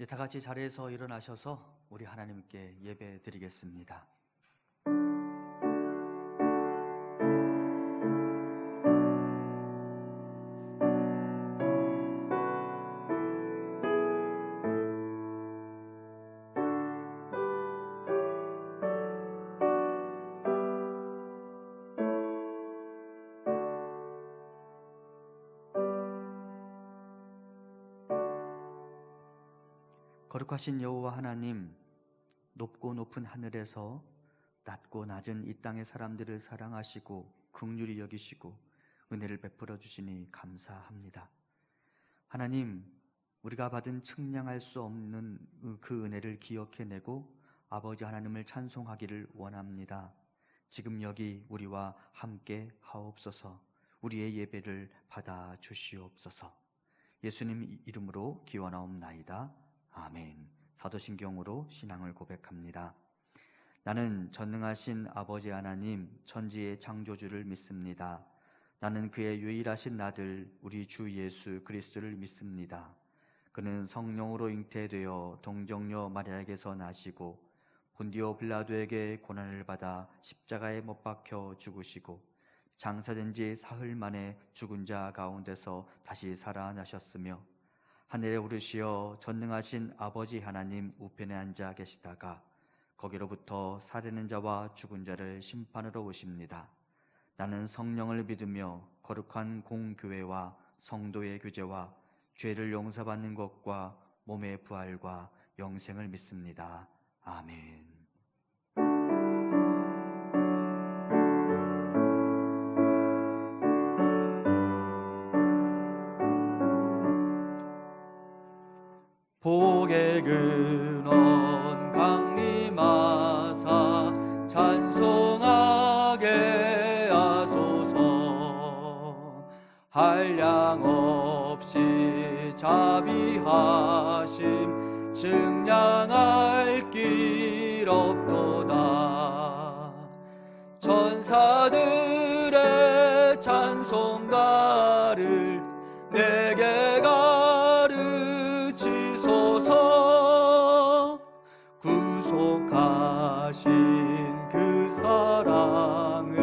다 같이 자리에서 일어나셔서 우리 하나님께 예배 드리겠습니다. 거룩하신 여호와 하나님, 높고 높은 하늘에서 낮고 낮은 이 땅의 사람들을 사랑하시고 긍휼히 여기시고 은혜를 베풀어 주시니 감사합니다. 하나님, 우리가 받은 측량할 수 없는 그 은혜를 기억해내고 아버지 하나님을 찬송하기를 원합니다. 지금 여기 우리와 함께 하옵소서. 우리의 예배를 받아 주시옵소서. 예수님 이름으로 기원하옵나이다. 아멘. 사도신경으로 신앙을 고백합니다. 나는 전능하신 아버지 하나님, 천지의 창조주를 믿습니다. 나는 그의 유일하신 아들 우리 주 예수 그리스도를 믿습니다. 그는 성령으로 잉태되어 동정녀 마리아에게서 나시고 본디오 빌라도에게 고난을 받아 십자가에 못 박혀 죽으시고 장사된 지 사흘 만에 죽은 자 가운데서 다시 살아나셨으며 하늘에 오르시어 전능하신 아버지 하나님 우편에 앉아 계시다가 거기로부터 살아있는 자와 죽은 자를 심판으로 오십니다. 나는 성령을 믿으며 거룩한 공교회와 성도의 교제와 죄를 용서받는 것과 몸의 부활과 영생을 믿습니다. 아멘. 복의 근원 강림하사 찬송하게 하소서. 한량 없이 자비하심 증량할 길 없도다. 천사들의 찬송가를 내게 가르치소서. 구속하신 그 사랑을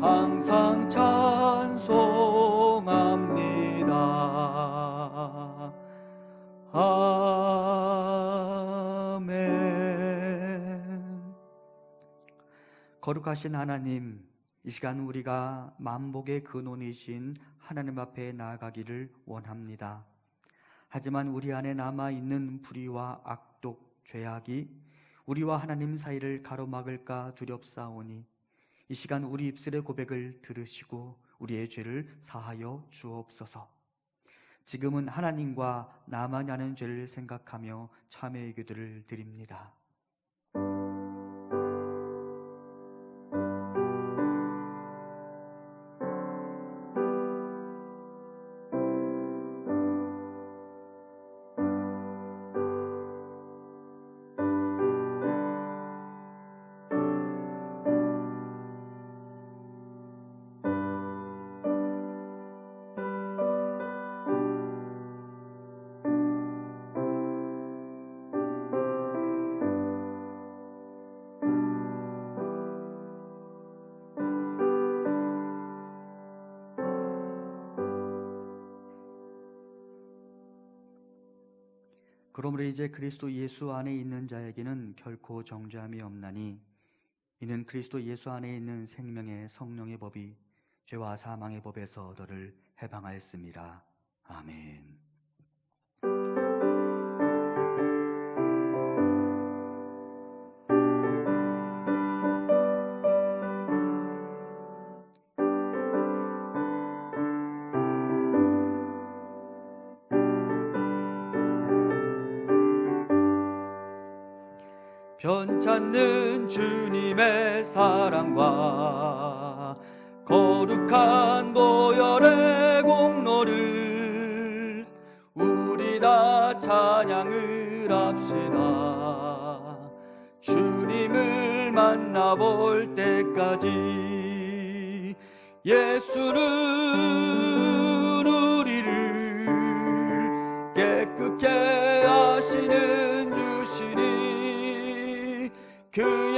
항상 찬송합니다. 아멘. 거룩하신 하나님, 이 시간 우리가 만복의 근원이신 하나님 앞에 나아가기를 원합니다. 하지만 우리 안에 남아있는 불의와 악독, 죄악이 우리와 하나님 사이를 가로막을까 두렵사오니 이 시간 우리 입술의 고백을 들으시고 우리의 죄를 사하여 주옵소서. 지금은 하나님과 나만 아는 죄를 생각하며 참회의 기도를 드립니다. 그러므로 이제 그리스도 예수 안에 있는 자에게는 결코 정죄함이 없나니 이는 그리스도 예수 안에 있는 생명의 성령의 법이 죄와 사망의 법에서 너를 해방하였습니다. 아멘. 변찮는 주님의 사랑과 거룩한 보혈의 공로를 우리 다 찬양을 합시다. 주님을 만나볼 때까지 예수는 우리를 깨끗게 하시네.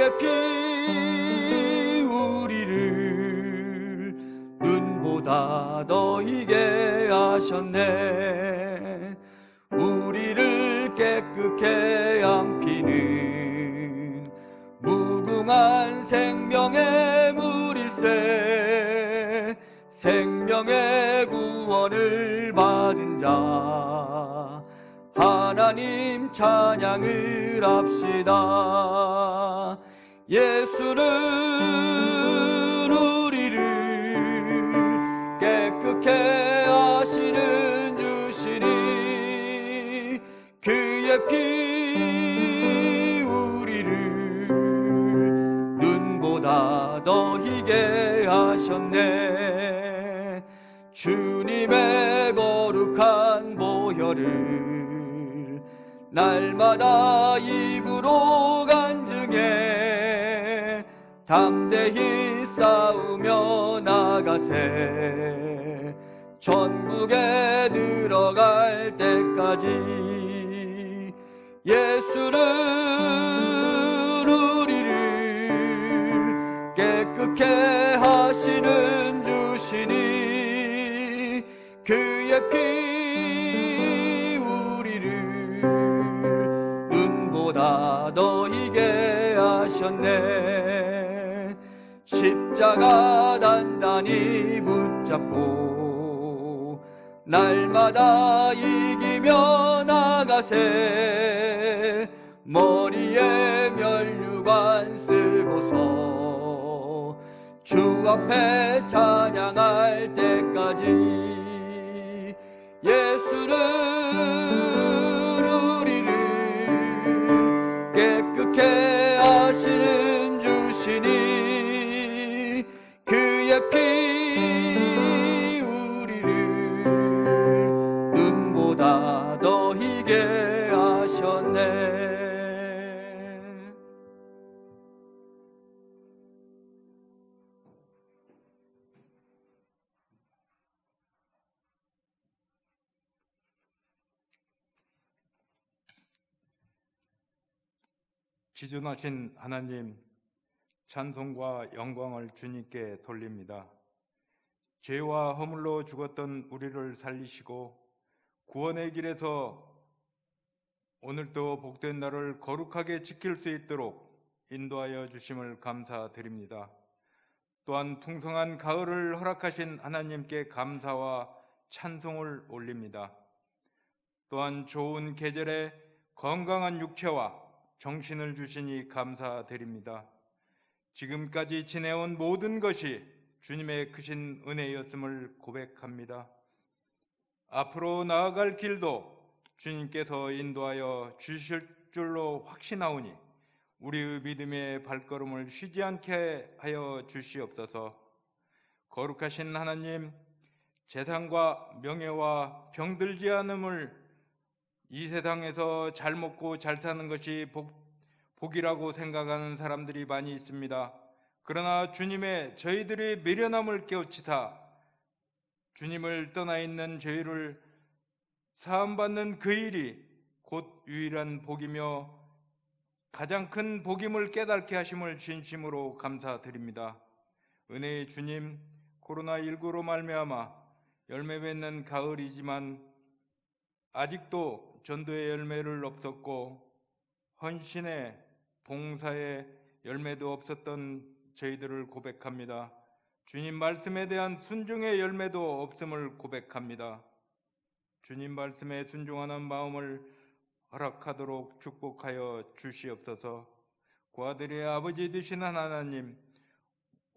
그의 피 우리를 눈보다 더 희게 하셨네. 우리를 깨끗게 양피는 무궁한 생명의 물일세. 생명의 구원을 받은 자 하나님 찬양을 합시다. 예수는 우리를 깨끗게 하시는 주시니 그의 피 우리를 눈보다 더 희게 하셨네. 주님의 거룩한 보혈을 날마다 입으로 간증해 담대히 싸우며 나가세. 천국에 들어갈 때까지 예수는 우리를 깨끗게 하시는 주시니 그의 피 우리를 눈보다 더 희게 하셨네. 십자가 단단히 붙잡고 날마다 이기며 나가세. 머리에 면류관 쓰고서 주 앞에 찬양할 때까지 예수는 우리를 깨끗게 하시는 주시니 그의 피 우리를 눈보다 더 희게 하셨네. 지존하신 하나님, 찬송과 영광을 주님께 돌립니다. 죄와 허물로 죽었던 우리를 살리시고 구원의 길에서 오늘도 복된 날을 거룩하게 지킬 수 있도록 인도하여 주심을 감사드립니다. 또한 풍성한 가을을 허락하신 하나님께 감사와 찬송을 올립니다. 또한 좋은 계절에 건강한 육체와 정신을 주시니 감사드립니다. 지금까지 지내온 모든 것이 주님의 크신 은혜였음을 고백합니다. 앞으로 나아갈 길도 주님께서 인도하여 주실 줄로 확신하오니 우리의 믿음의 발걸음을 쉬지 않게 하여 주시옵소서. 거룩하신 하나님, 재산과 명예와 병들지 않음을 이 세상에서 잘 먹고 잘 사는 것이 복이라고 생각하는 사람들이 많이 있습니다. 그러나 주님의 저희들의 미련함을 깨우치사 주님을 떠나 있는 저희를 사함받는 그 일이 곧 유일한 복이며 가장 큰 복임을 깨닫게 하심을 진심으로 감사드립니다. 은혜의 주님, 코로나19로 말미암아 열매 맺는 가을이지만 아직도 전도의 열매를 없었고 헌신의 봉사의 열매도 없었던 저희들을 고백합니다. 주님 말씀에 대한 순종의 열매도 없음을 고백합니다. 주님 말씀에 순종하는 마음을 허락하도록 축복하여 주시옵소서. 그 아들의 아버지 되시는 하나님,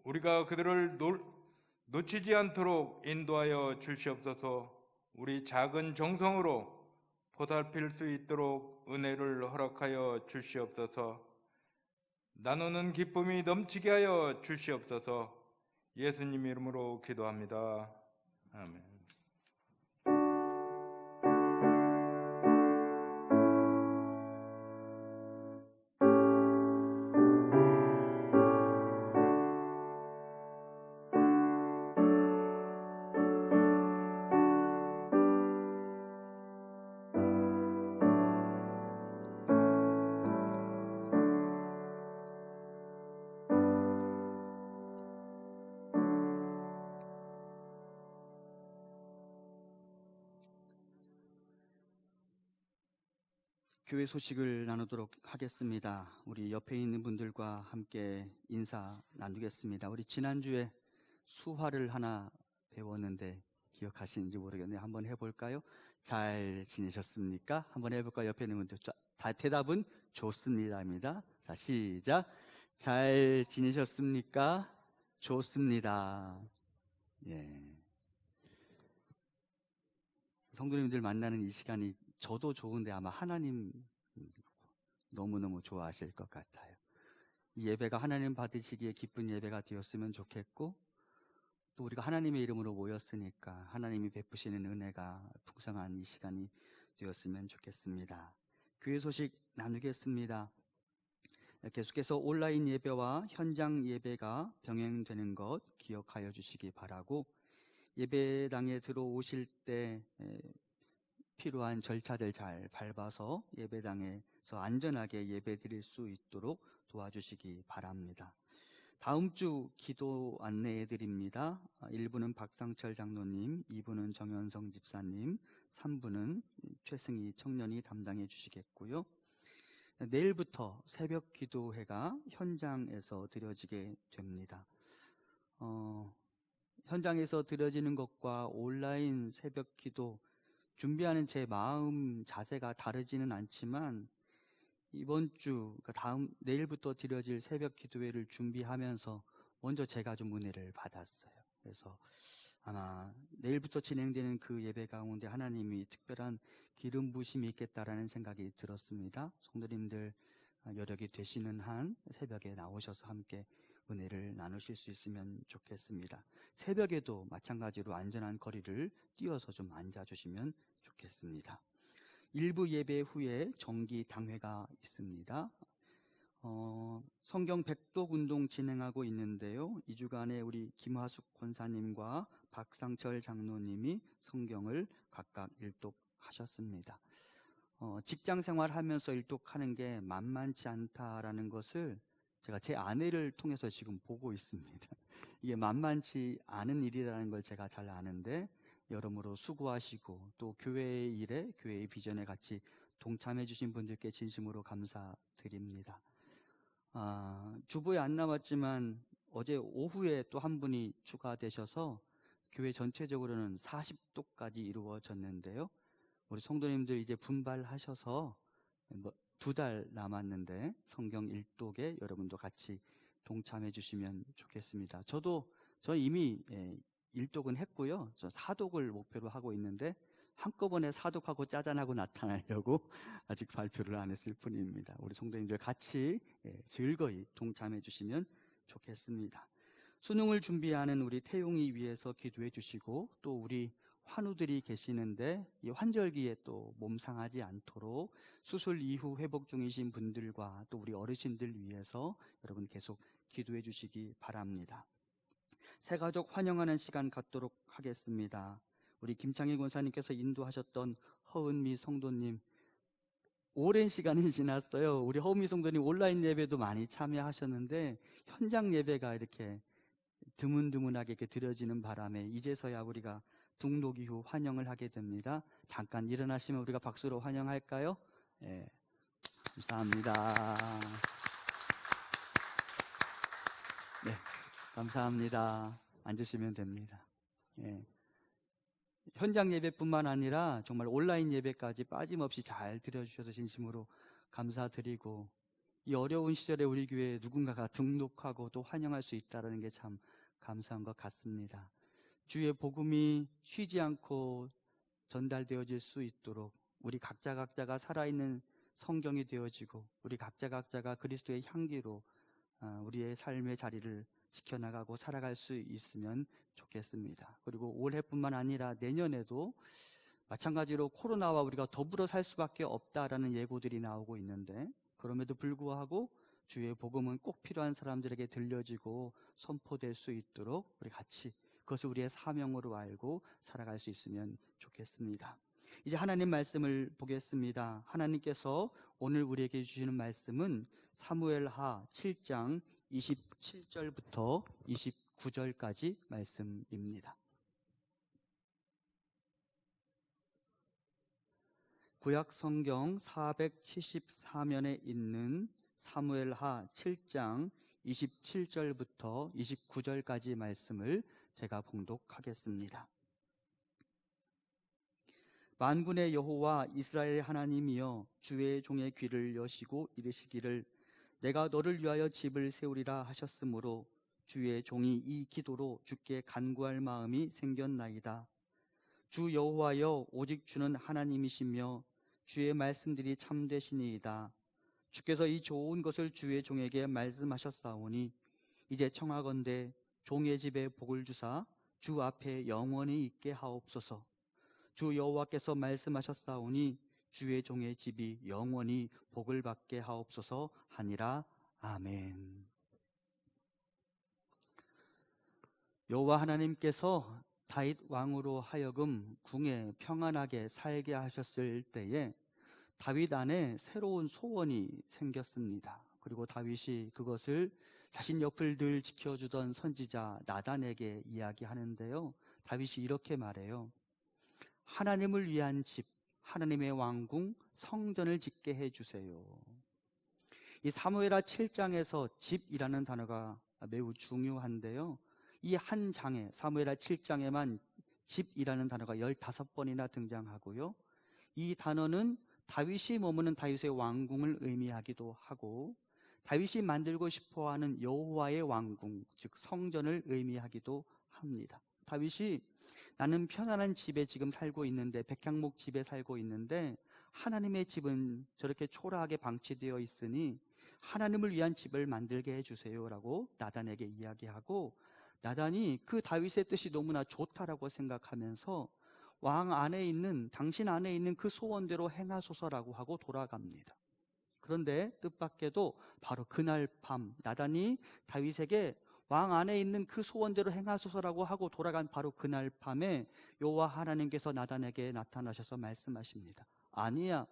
우리가 그들을 놓치지 않도록 인도하여 주시옵소서. 우리 작은 정성으로 보살필 수 있도록 은혜를 허락하여 주시옵소서. 나누는 기쁨이 넘치게 하여 주시옵소서. 예수님 이름으로 기도합니다. 아멘. 교회 소식을 나누도록 하겠습니다. 우리 옆에 있는 분들과 함께 인사 나누겠습니다. 우리 지난주에 수화를 하나 배웠는데 기억하시는지 모르겠네요. 한번 해볼까요? 잘 지내셨습니까? 한번 해볼까요? 옆에 있는 분들. 다 대답은 좋습니다입니다. 자, 시작. 잘 지내셨습니까? 좋습니다. 예. 성도님들 만나는 이 시간이 저도 좋은데 아마 하나님 너무너무 좋아하실 것 같아요. 이 예배가 하나님 받으시기에 기쁜 예배가 되었으면 좋겠고, 또 우리가 하나님의 이름으로 모였으니까 하나님이 베푸시는 은혜가 풍성한 이 시간이 되었으면 좋겠습니다. 교회 소식 나누겠습니다. 계속해서 온라인 예배와 현장 예배가 병행되는 것 기억하여 주시기 바라고, 예배당에 들어오실 때 필요한 절차들 잘 밟아서 예배당에서 안전하게 예배 드릴 수 있도록 도와주시기 바랍니다. 다음 주 기도 안내해 드립니다. 1부는 박상철 장로님, 2부는 정현성 집사님, 3부는 최승희 청년이 담당해 주시겠고요. 내일부터 새벽 기도회가 현장에서 드려지게 됩니다. 현장에서 드려지는 것과 온라인 새벽 기도 준비하는 제 마음 자세가 다르지는 않지만, 이번 주, 내일부터 드려질 새벽 기도회를 준비하면서 먼저 제가 좀 은혜를 받았어요. 그래서 아마 내일부터 진행되는 그 예배 가운데 하나님이 특별한 기름 부심이 있겠다라는 생각이 들었습니다. 성도님들 여력이 되시는 한 새벽에 나오셔서 함께 은혜를 나누실 수 있으면 좋겠습니다. 새벽에도 마찬가지로 안전한 거리를 띄어서 좀 앉아주시면 좋겠습니다. 일부 예배 후에 정기 당회가 있습니다. 성경 백독 운동 진행하고 있는데요. 2주간에 우리 김화숙 권사님과 박상철 장로님이 성경을 각각 일독하셨습니다. 직장 생활하면서 일독하는 게 만만치 않다라는 것을 제가 제 아내를 통해서 지금 보고 있습니다. 이게 만만치 않은 일이라는 걸 제가 잘 아는데, 여러모로 수고하시고 또 교회의 일에, 교회의 비전에 같이 동참해 주신 분들께 진심으로 감사드립니다. 주보에 안 남았지만 어제 오후에 또 한 분이 추가되셔서 교회 전체적으로는 40도까지 이루어졌는데요. 우리 성도님들 이제 분발하셔서 2달 남았는데 성경 일독에 여러분도 같이 동참해 주시면 좋겠습니다. 저는 이미 일독은 했고요. 저 사독을 목표로 하고 있는데 한꺼번에 사독하고 짜잔하고 나타나려고 아직 발표를 안 했을 뿐입니다. 우리 성도님들 같이 즐거이 동참해 주시면 좋겠습니다. 수능을 준비하는 우리 태용이 위해서 기도해 주시고, 또 우리 환우들이 계시는데 이 환절기에 또 몸 상하지 않도록 수술 이후 회복 중이신 분들과 또 우리 어르신들 위해서 여러분 계속 기도해 주시기 바랍니다. 새가족 환영하는 시간 갖도록 하겠습니다. 우리 김창희 권사님께서 인도하셨던 허은미 성도님, 오랜 시간이 지났어요. 우리 허은미 성도님 온라인 예배도 많이 참여하셨는데 현장 예배가 이렇게 드문드문하게 이렇게 드려지는 바람에 이제서야 우리가 등록 이후 환영을 하게 됩니다. 잠깐 일어나시면 우리가 박수로 환영할까요? 네, 감사합니다. 네, 감사합니다. 앉으시면 됩니다. 네. 현장 예배뿐만 아니라 정말 온라인 예배까지 빠짐없이 잘 드려주셔서 진심으로 감사드리고, 이 어려운 시절에 우리 교회에 누군가가 등록하고 또 환영할 수 있다는 게 참 감사한 것 같습니다. 주의 복음이 쉬지 않고 전달되어질 수 있도록 우리 각자가 살아있는 성경이 되어지고, 우리 각자가 그리스도의 향기로 우리의 삶의 자리를 지켜나가고 살아갈 수 있으면 좋겠습니다. 그리고 올해뿐만 아니라 내년에도 마찬가지로 코로나와 우리가 더불어 살 수밖에 없다라는 예고들이 나오고 있는데, 그럼에도 불구하고 주의 복음은 꼭 필요한 사람들에게 들려지고 선포될 수 있도록 우리 같이 그것을 우리의 사명으로 알고 살아갈 수 있으면 좋겠습니다. 이제 하나님 말씀을 보겠습니다. 하나님께서 오늘 우리에게 주시는 말씀은 사무엘하 7장 27절부터 29절까지 말씀입니다. 구약 성경 474면에 있는 사무엘하 7장 27절부터 29절까지 말씀을 제가 봉독하겠습니다. 만군의 여호와 이스라엘 하나님이여, 주의 종의 귀를 여시고 이르시기를 내가 너를 위하여 집을 세우리라 하셨으므로 주의 종이 이 기도로 주께 간구할 마음이 생겼나이다. 주 여호와여, 오직 주는 하나님이시며 주의 말씀들이 참되시니이다. 주께서 이 좋은 것을 주의 종에게 말씀하셨사오니 이제 청하건대 종의 집에 복을 주사 주 앞에 영원히 있게 하옵소서. 주 여호와께서 말씀하셨사오니 주의 종의 집이 영원히 복을 받게 하옵소서 하니라. 아멘. 여호와 하나님께서 다윗 왕으로 하여금 궁에 평안하게 살게 하셨을 때에 다윗 안에 새로운 소원이 생겼습니다. 그리고 다윗이 그것을 자신 옆을 늘 지켜주던 선지자 나단에게 이야기하는데요. 다윗이 이렇게 말해요. 하나님을 위한 집, 하나님의 왕궁, 성전을 짓게 해주세요. 이 사무엘하 7장에서 집이라는 단어가 매우 중요한데요. 이 한 장에, 사무엘하 7장에만 집이라는 단어가 15번이나 등장하고요. 이 단어는 다윗이 머무는 다윗의 왕궁을 의미하기도 하고 다윗이 만들고 싶어하는 여호와의 왕궁, 즉 성전을 의미하기도 합니다. 다윗이 나는 편안한 집에 지금 살고 있는데, 백향목 집에 살고 있는데 하나님의 집은 저렇게 초라하게 방치되어 있으니 하나님을 위한 집을 만들게 해주세요라고 나단에게 이야기하고, 나단이 그 다윗의 뜻이 너무나 좋다라고 생각하면서 왕 안에 있는, 당신 안에 있는 그 소원대로 행하소서라고 하고 돌아갑니다. 그런데 뜻밖에도 바로 그날 밤 나단이 다윗에게 왕 안에 있는 그 소원대로 행하소서라고 하고 돌아간 바로 그날 밤에 여호와 하나님께서 나단에게 나타나셔서 말씀하십니다. 아니야,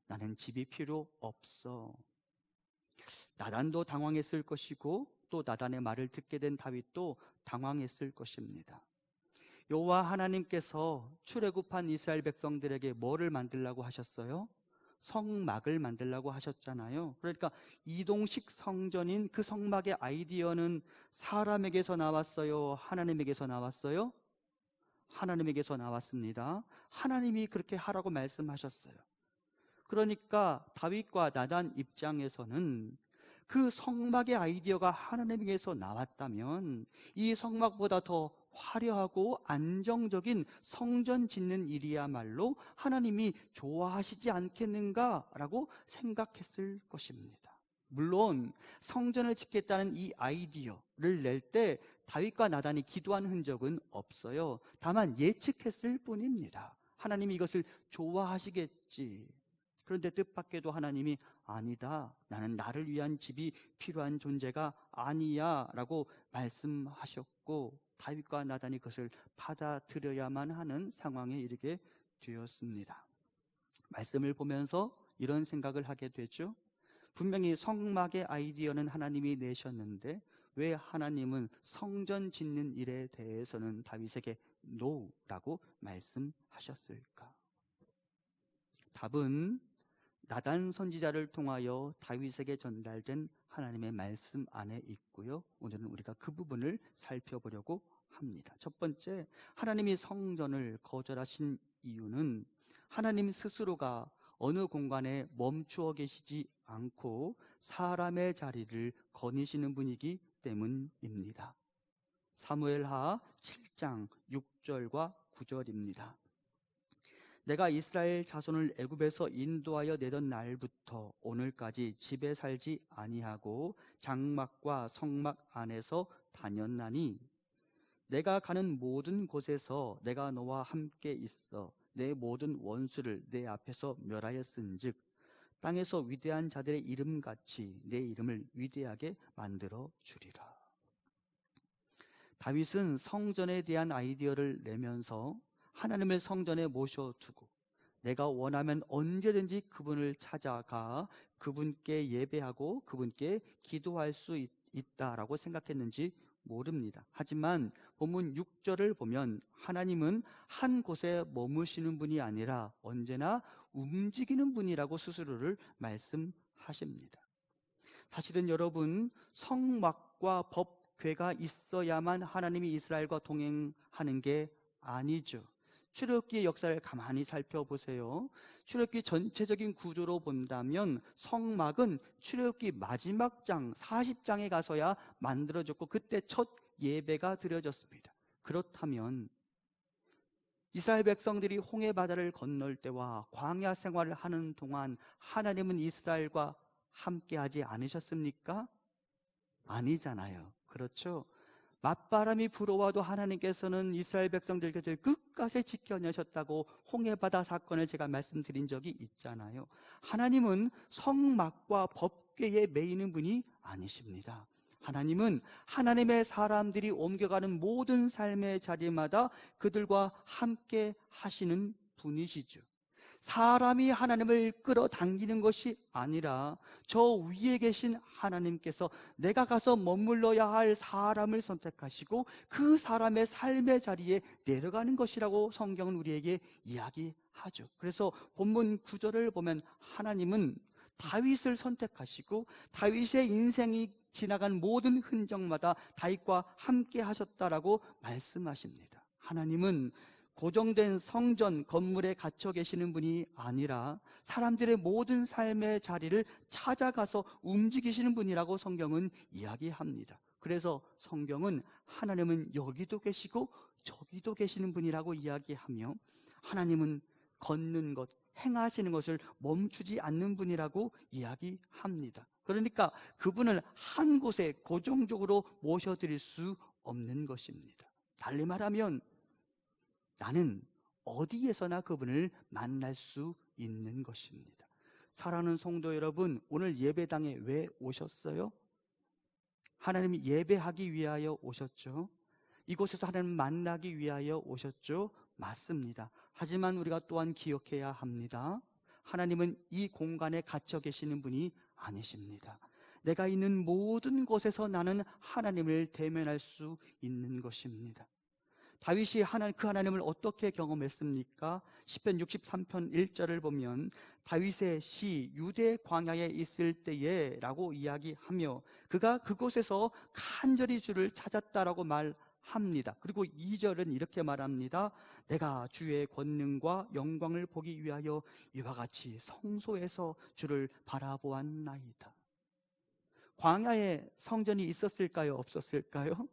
나는 집이 필요 없어. 나단도 당황했을 것이고 또 나단의 말을 듣게 된 다윗도 당황했을 것입니다. 여호와 하나님께서 출애굽한 이스라엘 백성들에게 뭐를 만들라고 하셨어요? 성막을 만들라고 하셨잖아요. 그러니까 이동식 성전인 그 성막의 아이디어는 사람에게서 나왔어요? 하나님에게서 나왔어요? 하나님에게서 나왔습니다. 하나님이 그렇게 하라고 말씀하셨어요. 그러니까 다윗과 나단 입장에서는 그 성막의 아이디어가 하나님에게서 나왔다면 이 성막보다 더 화려하고 안정적인 성전 짓는 일이야말로 하나님이 좋아하시지 않겠는가라고 생각했을 것입니다. 물론 성전을 짓겠다는 이 아이디어를 낼 때 다윗과 나단이 기도한 흔적은 없어요. 다만 예측했을 뿐입니다. 하나님이 이것을 좋아하시겠지. 그런데 뜻밖에도 하나님이 아니다, 나는 나를 위한 집이 필요한 존재가 아니야 라고 말씀하셨고 다윗과 나단이 그것을 받아들여야만 하는 상황에 이르게 되었습니다. 말씀을 보면서 이런 생각을 하게 되죠. 분명히 성막의 아이디어는 하나님이 내셨는데 왜 하나님은 성전 짓는 일에 대해서는 다윗에게 노라고 말씀하셨을까? 답은 나단 선지자를 통하여 다윗에게 전달된 하나님의 말씀 안에 있고요. 오늘은 우리가 그 부분을 살펴보려고 합니다. 첫 번째, 하나님이 성전을 거절하신 이유는 하나님 스스로가 어느 공간에 멈추어 계시지 않고 사람의 자리를 거니시는 분이기 때문입니다. 사무엘하 7장 6절과 9절입니다. 내가 이스라엘 자손을 애굽에서 인도하여 내던 날부터 오늘까지 집에 살지 아니하고 장막과 성막 안에서 다녔나니 내가 가는 모든 곳에서 내가 너와 함께 있어 내 모든 원수를 내 앞에서 멸하였은즉 땅에서 위대한 자들의 이름같이 내 이름을 위대하게 만들어 주리라. 다윗은 성전에 대한 아이디어를 내면서 하나님을 성전에 모셔두고 내가 원하면 언제든지 그분을 찾아가 그분께 예배하고 그분께 기도할 수 있다라고 생각했는지 모릅니다. 하지만 본문 6절을 보면 하나님은 한 곳에 머무시는 분이 아니라 언제나 움직이는 분이라고 스스로를 말씀하십니다. 사실은 여러분, 성막과 법궤가 있어야만 하나님이 이스라엘과 동행하는 게 아니죠. 출애굽기의 역사를 가만히 살펴보세요. 출애굽기 전체적인 구조로 본다면 성막은 출애굽기 마지막 장 40장에 가서야 만들어졌고 그때 첫 예배가 드려졌습니다. 그렇다면 이스라엘 백성들이 홍해 바다를 건널 때와 광야 생활을 하는 동안 하나님은 이스라엘과 함께하지 않으셨습니까? 아니잖아요. 그렇죠? 맞바람이 불어와도 하나님께서는 이스라엘 백성들 곁을 끝까지 지켜내셨다고 홍해바다 사건을 제가 말씀드린 적이 있잖아요. 하나님은 성막과 법궤에 매이는 분이 아니십니다. 하나님은 하나님의 사람들이 옮겨가는 모든 삶의 자리마다 그들과 함께 하시는 분이시죠. 사람이 하나님을 끌어당기는 것이 아니라 저 위에 계신 하나님께서 내가 가서 머물러야 할 사람을 선택하시고 그 사람의 삶의 자리에 내려가는 것이라고 성경은 우리에게 이야기하죠. 그래서 본문 9절을 보면 하나님은 다윗을 선택하시고 다윗의 인생이 지나간 모든 흔적마다 다윗과 함께 하셨다라고 말씀하십니다. 하나님은 고정된 성전 건물에 갇혀 계시는 분이 아니라 사람들의 모든 삶의 자리를 찾아가서 움직이시는 분이라고 성경은 이야기합니다. 그래서 성경은 하나님은 여기도 계시고 저기도 계시는 분이라고 이야기하며 하나님은 걷는 것, 행하시는 것을 멈추지 않는 분이라고 이야기합니다. 그러니까 그분을 한 곳에 고정적으로 모셔드릴 수 없는 것입니다. 달리 말하면 나는 어디에서나 그분을 만날 수 있는 것입니다. 사랑하는 성도 여러분, 오늘 예배당에 왜 오셨어요? 하나님이 예배하기 위하여 오셨죠. 이곳에서 하나님 만나기 위하여 오셨죠. 맞습니다. 하지만 우리가 또한 기억해야 합니다. 하나님은 이 공간에 갇혀 계시는 분이 아니십니다. 내가 있는 모든 곳에서 나는 하나님을 대면할 수 있는 것입니다. 다윗이 그 하나님을 어떻게 경험했습니까? 시편 63편 1절을 보면 다윗의 시 유대 광야에 있을 때에 라고 이야기하며 그가 그곳에서 간절히 주를 찾았다라고 말합니다. 그리고 2절은 이렇게 말합니다. 내가 주의 권능과 영광을 보기 위하여 이와 같이 성소에서 주를 바라보았나이다. 광야에 성전이 있었을까요? 없었을까요?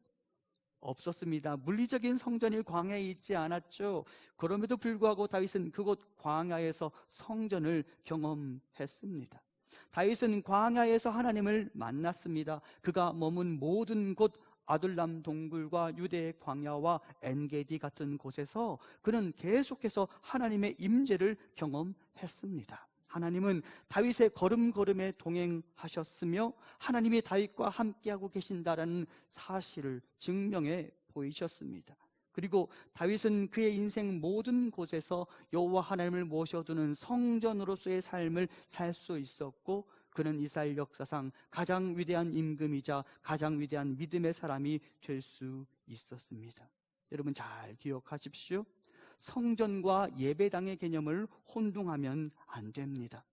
없었습니다. 물리적인 성전이 광야에 있지 않았죠. 그럼에도 불구하고 다윗은 그곳 광야에서 성전을 경험했습니다. 다윗은 광야에서 하나님을 만났습니다. 그가 머문 모든 곳 아둘람 동굴과 유대의 광야와 엔게디 같은 곳에서 그는 계속해서 하나님의 임재를 경험했습니다. 하나님은 다윗의 걸음걸음에 동행하셨으며 하나님이 다윗과 함께하고 계신다라는 사실을 증명해 보이셨습니다. 그리고 다윗은 그의 인생 모든 곳에서 여호와 하나님을 모셔두는 성전으로서의 삶을 살 수 있었고 그는 이스라엘 역사상 가장 위대한 임금이자 가장 위대한 믿음의 사람이 될 수 있었습니다. 여러분 잘 기억하십시오. 성전과 예배당의 개념을 혼동하면 안 됩니다.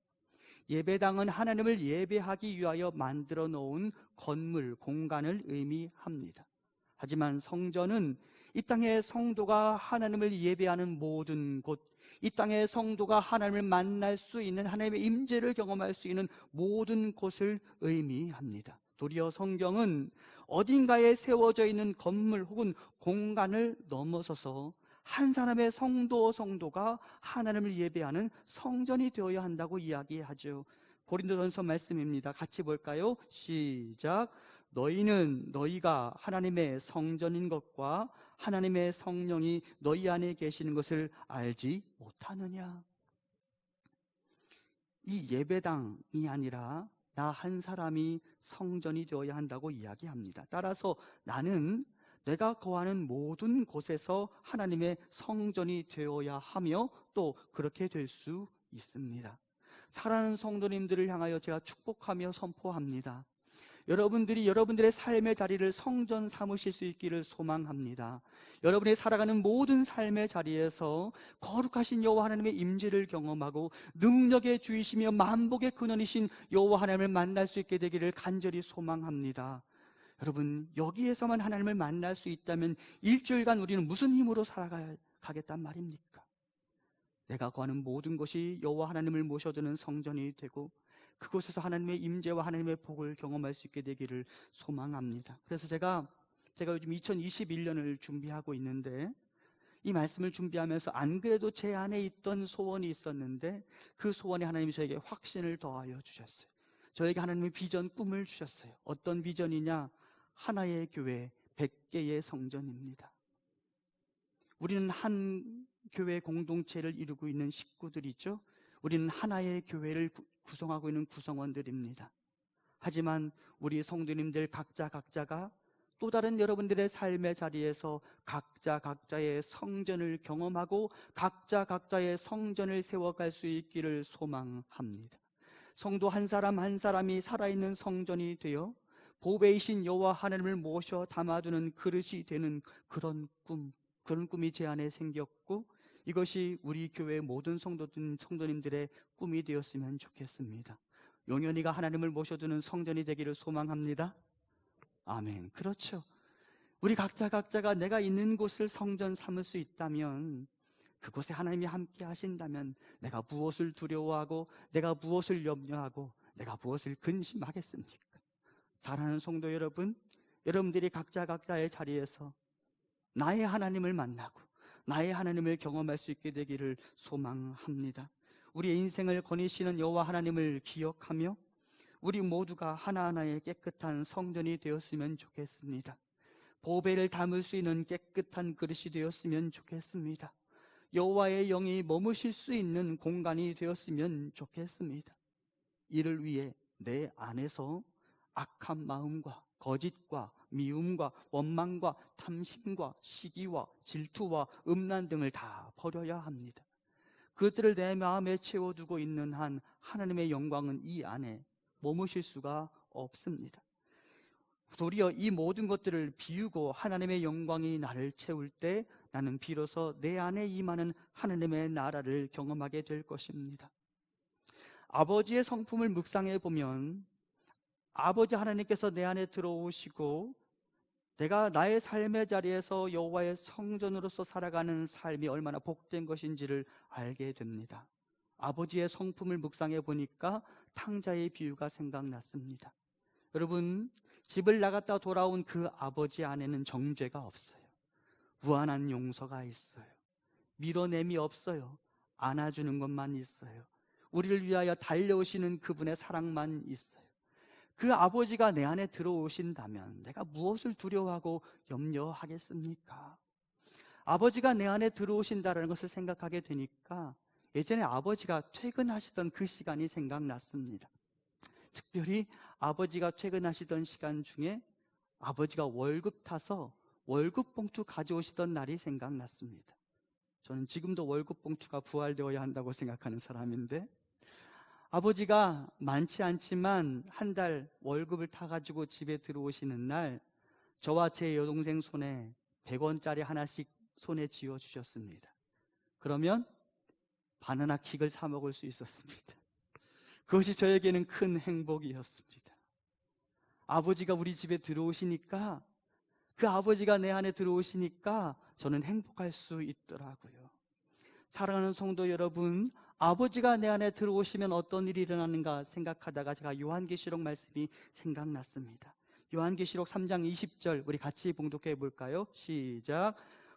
예배당은 하나님을 예배하기 위하여 만들어 놓은 건물, 공간을 의미합니다. 하지만 성전은 이 땅의 성도가 하나님을 예배하는 모든 곳, 이 땅의 성도가 하나님을 만날 수 있는 하나님의 임재를 경험할 수 있는 모든 곳을 의미합니다. 도리어 성경은 어딘가에 세워져 있는 건물 혹은 공간을 넘어서서 한 사람의 성도가 하나님을 예배하는 성전이 되어야 한다고 이야기하죠. 고린도전서 말씀입니다. 같이 볼까요? 시작. 너희가 하나님의 성전인 것과 하나님의 성령이 너희 안에 계시는 것을 알지 못하느냐? 이 예배당이 아니라 나 한 사람이 성전이 되어야 한다고 이야기합니다. 따라서 나는 내가 거하는 모든 곳에서 하나님의 성전이 되어야 하며 또 그렇게 될 수 있습니다. 사랑하는 성도님들을 향하여 제가 축복하며 선포합니다. 여러분들이 여러분들의 삶의 자리를 성전 삼으실 수 있기를 소망합니다. 여러분이 살아가는 모든 삶의 자리에서 거룩하신 여호와 하나님의 임재를 경험하고 능력의 주이시며 만복의 근원이신 여호와 하나님을 만날 수 있게 되기를 간절히 소망합니다. 여러분, 여기에서만 하나님을 만날 수 있다면 일주일간 우리는 무슨 힘으로 살아가겠단 말입니까? 내가 구하는 모든 것이 여호와 하나님을 모셔두는 성전이 되고 그곳에서 하나님의 임재와 하나님의 복을 경험할 수 있게 되기를 소망합니다. 그래서 제가 요즘 2021년을 준비하고 있는데, 이 말씀을 준비하면서 안 그래도 제 안에 있던 소원이 있었는데 그 소원에 하나님이 저에게 확신을 더하여 주셨어요. 저에게 하나님의 비전, 꿈을 주셨어요. 어떤 비전이냐? 하나의 교회 100개의 성전입니다. 우리는 한 교회 공동체를 이루고 있는 식구들이죠. 우리는 하나의 교회를 구성하고 있는 구성원들입니다. 하지만 우리 성도님들 각자가 또 다른 여러분들의 삶의 자리에서 각자의 성전을 경험하고 각자의 성전을 세워갈 수 있기를 소망합니다. 성도 한 사람 한 사람이 살아있는 성전이 되어 보배이신 여호와 하나님을 모셔 담아두는 그릇이 되는 그런 꿈이 제 안에 생겼고, 이것이 우리 교회 모든 성도님들의 꿈이 되었으면 좋겠습니다. 용현이가 하나님을 모셔두는 성전이 되기를 소망합니다. 아멘. 그렇죠. 우리 각자가 내가 있는 곳을 성전 삼을 수 있다면, 그곳에 하나님이 함께 하신다면 내가 무엇을 두려워하고 내가 무엇을 염려하고 내가 무엇을 근심하겠습니까? 사랑하는 성도 여러분, 여러분들이 각자의 자리에서 나의 하나님을 만나고 나의 하나님을 경험할 수 있게 되기를 소망합니다. 우리의 인생을 거니시는 여호와 하나님을 기억하며 우리 모두가 하나하나의 깨끗한 성전이 되었으면 좋겠습니다. 보배를 담을 수 있는 깨끗한 그릇이 되었으면 좋겠습니다. 여호와의 영이 머무실 수 있는 공간이 되었으면 좋겠습니다. 이를 위해 내 안에서 악한 마음과 거짓과 미움과 원망과 탐심과 시기와 질투와 음란 등을 다 버려야 합니다. 그것들을 내 마음에 채워두고 있는 한 하나님의 영광은 이 안에 머무실 수가 없습니다. 도리어 이 모든 것들을 비우고 하나님의 영광이 나를 채울 때 나는 비로소 내 안에 임하는 하나님의 나라를 경험하게 될 것입니다. 아버지의 성품을 묵상해 보면 아버지 하나님께서 내 안에 들어오시고 내가 나의 삶의 자리에서 여호와의 성전으로서 살아가는 삶이 얼마나 복된 것인지를 알게 됩니다. 아버지의 성품을 묵상해 보니까 탕자의 비유가 생각났습니다. 여러분, 집을 나갔다 돌아온 그 아버지 안에는 정죄가 없어요. 무한한 용서가 있어요. 밀어냄이 없어요. 안아주는 것만 있어요. 우리를 위하여 달려오시는 그분의 사랑만 있어요. 그 아버지가 내 안에 들어오신다면 내가 무엇을 두려워하고 염려하겠습니까? 아버지가 내 안에 들어오신다는 것을 생각하게 되니까 예전에 아버지가 퇴근하시던 그 시간이 생각났습니다. 특별히 아버지가 퇴근하시던 시간 중에 아버지가 월급 타서 월급 봉투 가져오시던 날이 생각났습니다. 저는 지금도 월급 봉투가 부활되어야 한다고 생각하는 사람인데, 아버지가 많지 않지만 한 달 월급을 타가지고 집에 들어오시는 날 저와 제 여동생 손에 100원짜리 하나씩 손에 쥐어주셨습니다. 그러면 바나나 킥을 사 먹을 수 있었습니다. 그것이 저에게는 큰 행복이었습니다. 아버지가 우리 집에 들어오시니까, 그 아버지가 내 안에 들어오시니까 저는 행복할 수 있더라고요. 사랑하는 성도 여러분, 아버지가 내 안에 들어오시면 어떤 일이 일어나는가 생각하다가 제가 요한계시록 말씀이 생각났습니다. 요한계시록 3장 20절 우리 같이 봉독해 볼까요? 시작.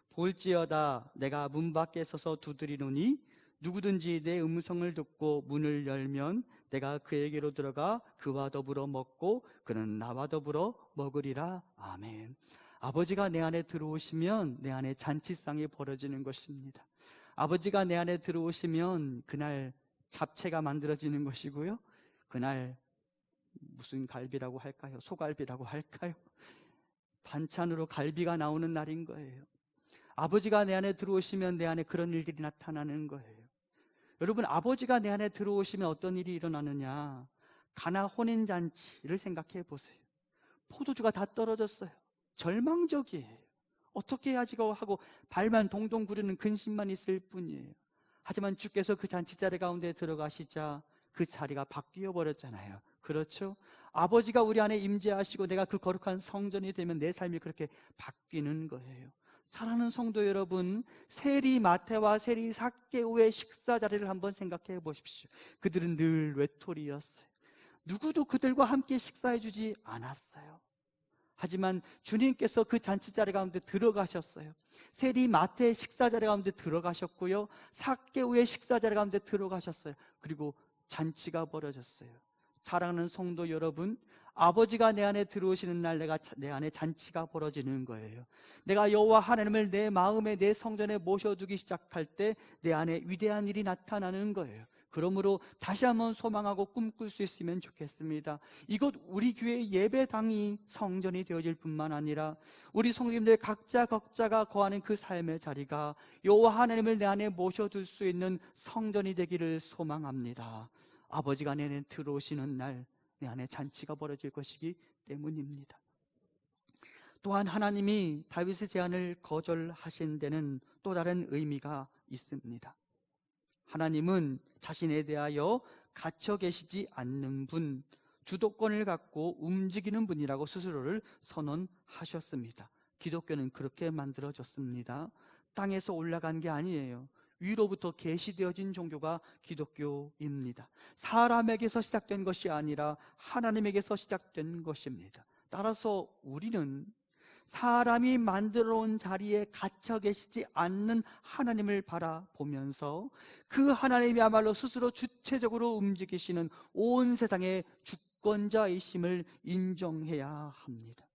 볼지어다 내가 문 밖에 서서 두드리노니 누구든지 내 음성을 듣고 문을 열면 내가 그에게로 들어가 그와 더불어 먹고 그는 나와 더불어 먹으리라. 아멘. 아버지가 내 안에 들어오시면 내 안에 잔치상이 벌어지는 것입니다. 아버지가 내 안에 들어오시면 그날 잡채가 만들어지는 것이고요, 그날 무슨 갈비라고 할까요? 소갈비라고 할까요? 반찬으로 갈비가 나오는 날인 거예요. 아버지가 내 안에 들어오시면 내 안에 그런 일들이 나타나는 거예요. 여러분, 아버지가 내 안에 들어오시면 어떤 일이 일어나느냐? 가나 혼인잔치를 생각해 보세요. 포도주가 다 떨어졌어요. 절망적이에요. 어떻게 해야지 하고 발만 동동 구르는 근심만 있을 뿐이에요. 하지만 주께서 그 잔치자리 가운데 들어가시자 그 자리가 바뀌어 버렸잖아요. 그렇죠? 아버지가 우리 안에 임재하시고 내가 그 거룩한 성전이 되면 내 삶이 그렇게 바뀌는 거예요. 사랑하는 성도 여러분, 세리 마태와 세리 삭개오의 식사 자리를 한번 생각해 보십시오. 그들은 늘 외톨이였어요. 누구도 그들과 함께 식사해 주지 않았어요. 하지만 주님께서 그 잔치자리 가운데 들어가셨어요. 세리 마태의 식사자리 가운데 들어가셨고요, 삭개오의 식사자리 가운데 들어가셨어요. 그리고 잔치가 벌어졌어요. 사랑하는 성도 여러분, 아버지가 내 안에 들어오시는 날 내 안에 잔치가 벌어지는 거예요. 내가 여호와 하나님을 내 마음에 내 성전에 모셔두기 시작할 때 내 안에 위대한 일이 나타나는 거예요. 그러므로 다시 한번 소망하고 꿈꿀 수 있으면 좋겠습니다. 이곳 우리 교회 예배당이 성전이 되어질 뿐만 아니라 우리 성도님들 각자가 거하는 그 삶의 자리가 여호와 하나님을 내 안에 모셔둘 수 있는 성전이 되기를 소망합니다. 아버지가 내 안에 들어오시는 날 내 안에 잔치가 벌어질 것이기 때문입니다. 또한 하나님이 다윗의 제안을 거절하신 데는 또 다른 의미가 있습니다. 하나님은 자신에 대하여 갇혀 계시지 않는 분, 주도권을 갖고 움직이는 분이라고 스스로를 선언하셨습니다. 기독교는 그렇게 만들어졌습니다. 땅에서 올라간 게 아니에요. 위로부터 계시되어진 종교가 기독교입니다. 사람에게서 시작된 것이 아니라 하나님에게서 시작된 것입니다. 따라서 우리는 사람이 만들어 온 자리에 갇혀 계시지 않는 하나님을 바라보면서 그 하나님이야말로 스스로 주체적으로 움직이시는 온 세상의 주권자이심을 인정해야 합니다.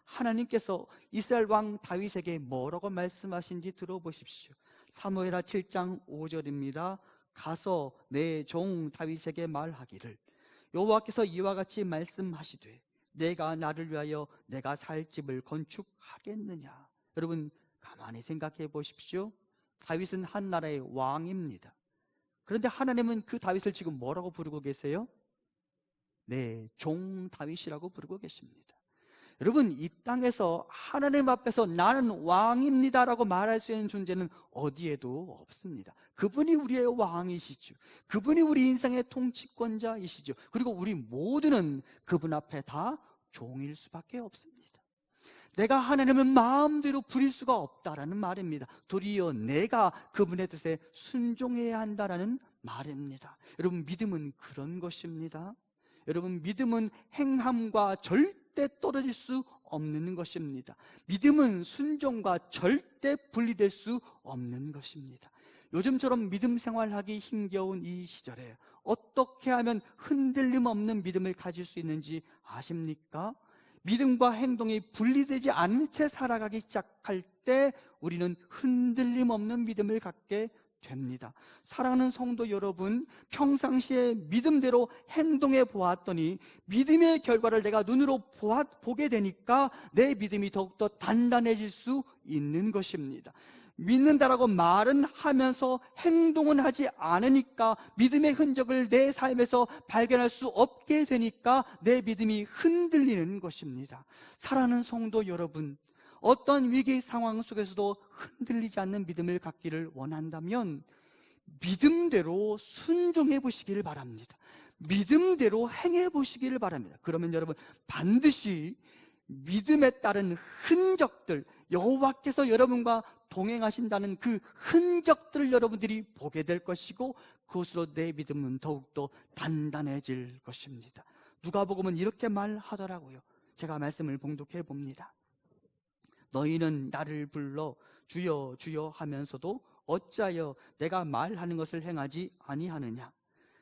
하나님께서 이스라엘 왕 다윗에게 뭐라고 말씀하신지 들어보십시오. 사무엘하 7장 5절입니다. 가서 내 종 다윗에게 말하기를 여호와께서 이와 같이 말씀하시되 내가 나를 위하여 내가 살 집을 건축하겠느냐. 여러분 가만히 생각해 보십시오. 다윗은 한 나라의 왕입니다. 그런데 하나님은 그 다윗을 지금 뭐라고 부르고 계세요? 네, 종 다윗이라고 부르고 계십니다. 여러분, 이 땅에서 하나님 앞에서 나는 왕입니다라고 말할 수 있는 존재는 어디에도 없습니다. 그분이 우리의 왕이시죠. 그분이 우리 인생의 통치권자이시죠. 그리고 우리 모두는 그분 앞에 다 종일 수밖에 없습니다. 내가 하나님을 마음대로 부릴 수가 없다라는 말입니다. 도리어 내가 그분의 뜻에 순종해야 한다라는 말입니다. 여러분, 믿음은 그런 것입니다. 여러분, 믿음은 행함과 절대 떨어질 수 없는 것입니다. 믿음은 순종과 절대 분리될 수 없는 것입니다. 요즘처럼 믿음 생활하기 힘겨운 이 시절에 어떻게 하면 흔들림 없는 믿음을 가질 수 있는지 아십니까? 믿음과 행동이 분리되지 않은 채 살아가기 시작할 때 우리는 흔들림 없는 믿음을 갖게 됩니다. 사랑하는 성도 여러분, 평상시에 믿음대로 행동해 보았더니 믿음의 결과를 내가 눈으로 보게 되니까 내 믿음이 더욱더 단단해질 수 있는 것입니다. 믿는다라고 말은 하면서 행동은 하지 않으니까 믿음의 흔적을 내 삶에서 발견할 수 없게 되니까 내 믿음이 흔들리는 것입니다. 사랑하는 성도 여러분, 어떤 위기 상황 속에서도 흔들리지 않는 믿음을 갖기를 원한다면 믿음대로 순종해 보시기를 바랍니다. 믿음대로 행해 보시기를 바랍니다. 그러면 여러분 반드시 믿음에 따른 흔적들, 여호와께서 여러분과 동행하신다는 그 흔적들을 여러분들이 보게 될 것이고 그것으로 내 믿음은 더욱더 단단해질 것입니다. 누가복음은 이렇게 말하더라고요. 제가 말씀을 봉독해 봅니다. 너희는 나를 불러 주여 주여 하면서도 어찌하여 내가 말하는 것을 행하지 아니하느냐.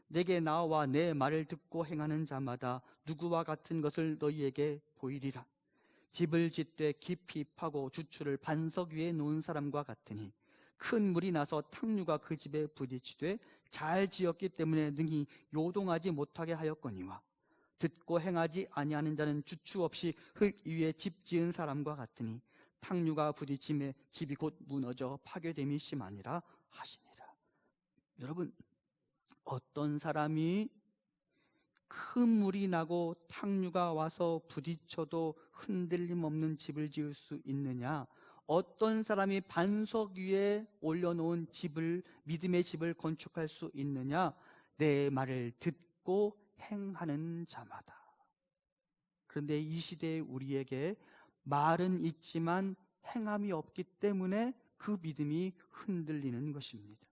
내게 나와 내 말을 듣고 행하는 자마다 누구와 같은 것을 너희에게 보이리라. 집을 짓되 깊이 파고 주추를 반석 위에 놓은 사람과 같으니 큰 물이 나서 탕류가 그 집에 부딪히되 잘 지었기 때문에 능히 요동하지 못하게 하였거니와 듣고 행하지 아니하는 자는 주추 없이 흙 위에 집 지은 사람과 같으니 탕류가 부딪힘에 집이 곧 무너져 파괴됨이 심하니라 하시니라. 여러분, 어떤 사람이 큰 물이 나고 탕류가 와서 부딪혀도 흔들림 없는 집을 지을 수 있느냐? 어떤 사람이 반석 위에 올려놓은 집을, 믿음의 집을 건축할 수 있느냐? 내 말을 듣고 행하는 자마다. 그런데 이 시대의 우리에게 말은 있지만 행함이 없기 때문에 그 믿음이 흔들리는 것입니다.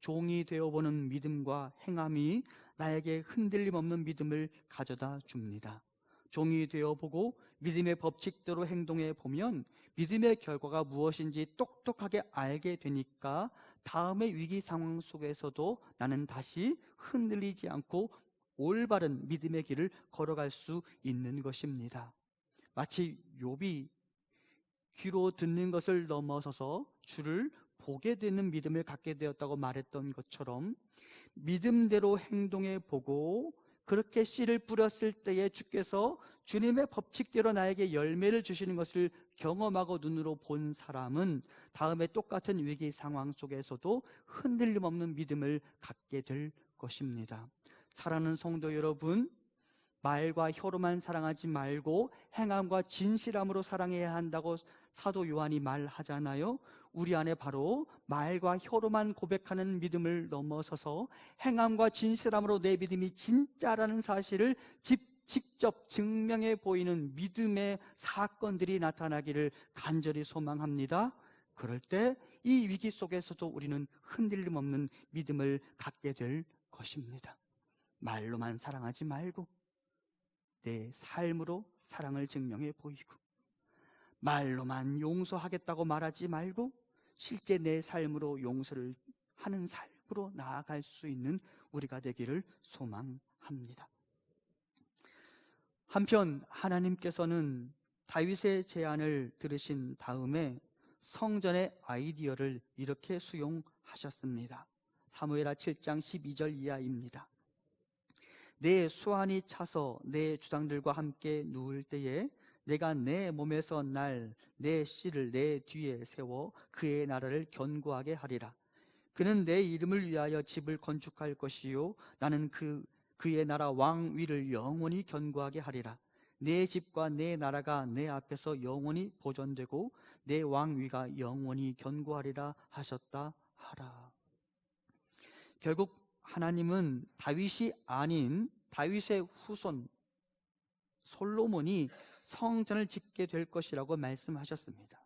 종이 되어보는 믿음과 행함이 나에게 흔들림 없는 믿음을 가져다 줍니다. 종이 되어보고 믿음의 법칙대로 행동해 보면 믿음의 결과가 무엇인지 똑똑하게 알게 되니까 다음의 위기 상황 속에서도 나는 다시 흔들리지 않고 올바른 믿음의 길을 걸어갈 수 있는 것입니다. 마치 욥이 귀로 듣는 것을 넘어서서 주를 보게 되는 믿음을 갖게 되었다고 말했던 것처럼 믿음대로 행동해 보고 그렇게 씨를 뿌렸을 때에 주께서 주님의 법칙대로 나에게 열매를 주시는 것을 경험하고 눈으로 본 사람은 다음에 똑같은 위기 상황 속에서도 흔들림 없는 믿음을 갖게 될 것입니다. 사랑하는 성도 여러분, 말과 혀로만 사랑하지 말고 행함과 진실함으로 사랑해야 한다고 사도 요한이 말하잖아요. 우리 안에 바로 말과 혀로만 고백하는 믿음을 넘어서서 행함과 진실함으로 내 믿음이 진짜라는 사실을 직접 증명해 보이는 믿음의 사건들이 나타나기를 간절히 소망합니다. 그럴 때 이 위기 속에서도 우리는 흔들림 없는 믿음을 갖게 될 것입니다. 말로만 사랑하지 말고 내 삶으로 사랑을 증명해 보이고, 말로만 용서하겠다고 말하지 말고 실제 내 삶으로 용서를 하는 삶으로 나아갈 수 있는 우리가 되기를 소망합니다. 한편 하나님께서는 다윗의 제안을 들으신 다음에 성전의 아이디어를 이렇게 수용하셨습니다. 사무엘하 7장 12절 이하입니다. 내 수완이 차서 내 주당들과 함께 누울 때에 내가 내 몸에서 날 내 씨를 내 뒤에 세워 그의 나라를 견고하게 하리라. 그는 내 이름을 위하여 집을 건축할 것이요 나는 그의 나라 왕 위를 영원히 견고하게 하리라. 내 집과 내 나라가 내 앞에서 영원히 보존되고 내 왕 위가 영원히 견고하리라 하셨다 하라. 결국 하나님은 다윗이 아닌 다윗의 후손 솔로몬이 성전을 짓게 될 것이라고 말씀하셨습니다.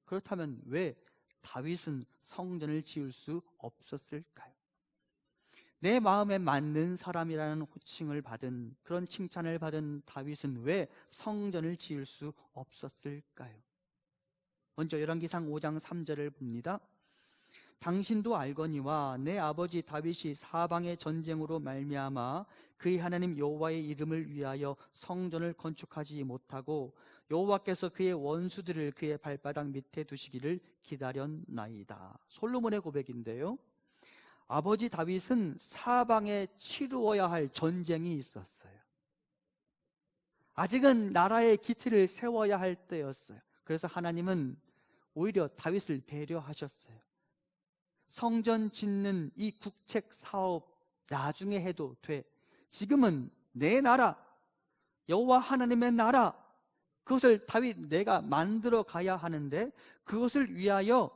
그렇다면 왜 다윗은 성전을 지을 수 없었을까요? 내 마음에 맞는 사람이라는 호칭을 받은, 그런 칭찬을 받은 다윗은 왜 성전을 지을 수 없었을까요? 먼저 열왕기상 5장 3절을 봅니다. 당신도 알거니와 내 아버지 다윗이 사방의 전쟁으로 말미암아 그의 하나님 여호와의 이름을 위하여 성전을 건축하지 못하고 여호와께서 그의 원수들을 그의 발바닥 밑에 두시기를 기다렸나이다. 솔로몬의 고백인데요, 아버지 다윗은 사방에 치루어야 할 전쟁이 있었어요. 아직은 나라의 기틀을 세워야 할 때였어요. 그래서 하나님은 오히려 다윗을 배려하셨어요. 성전 짓는 이 국책 사업 나중에 해도 돼. 지금은 내 나라, 여호와 하나님의 나라, 그것을 다윗 내가 만들어 가야 하는데 그것을 위하여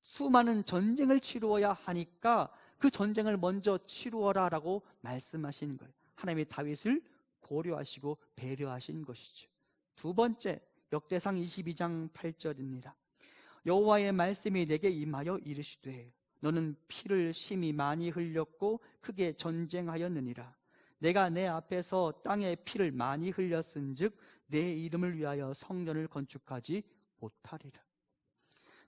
수많은 전쟁을 치루어야 하니까 그 전쟁을 먼저 치루어라 라고 말씀하신 거예요. 하나님이 다윗을 고려하시고 배려하신 것이죠. 두 번째, 역대상 22장 8절입니다. 여호와의 말씀이 내게 임하여 이르시되 너는 피를 심히 많이 흘렸고 크게 전쟁하였느니라. 내가 내 앞에서 땅에 피를 많이 흘렸은즉 내 이름을 위하여 성전을 건축하지 못하리라.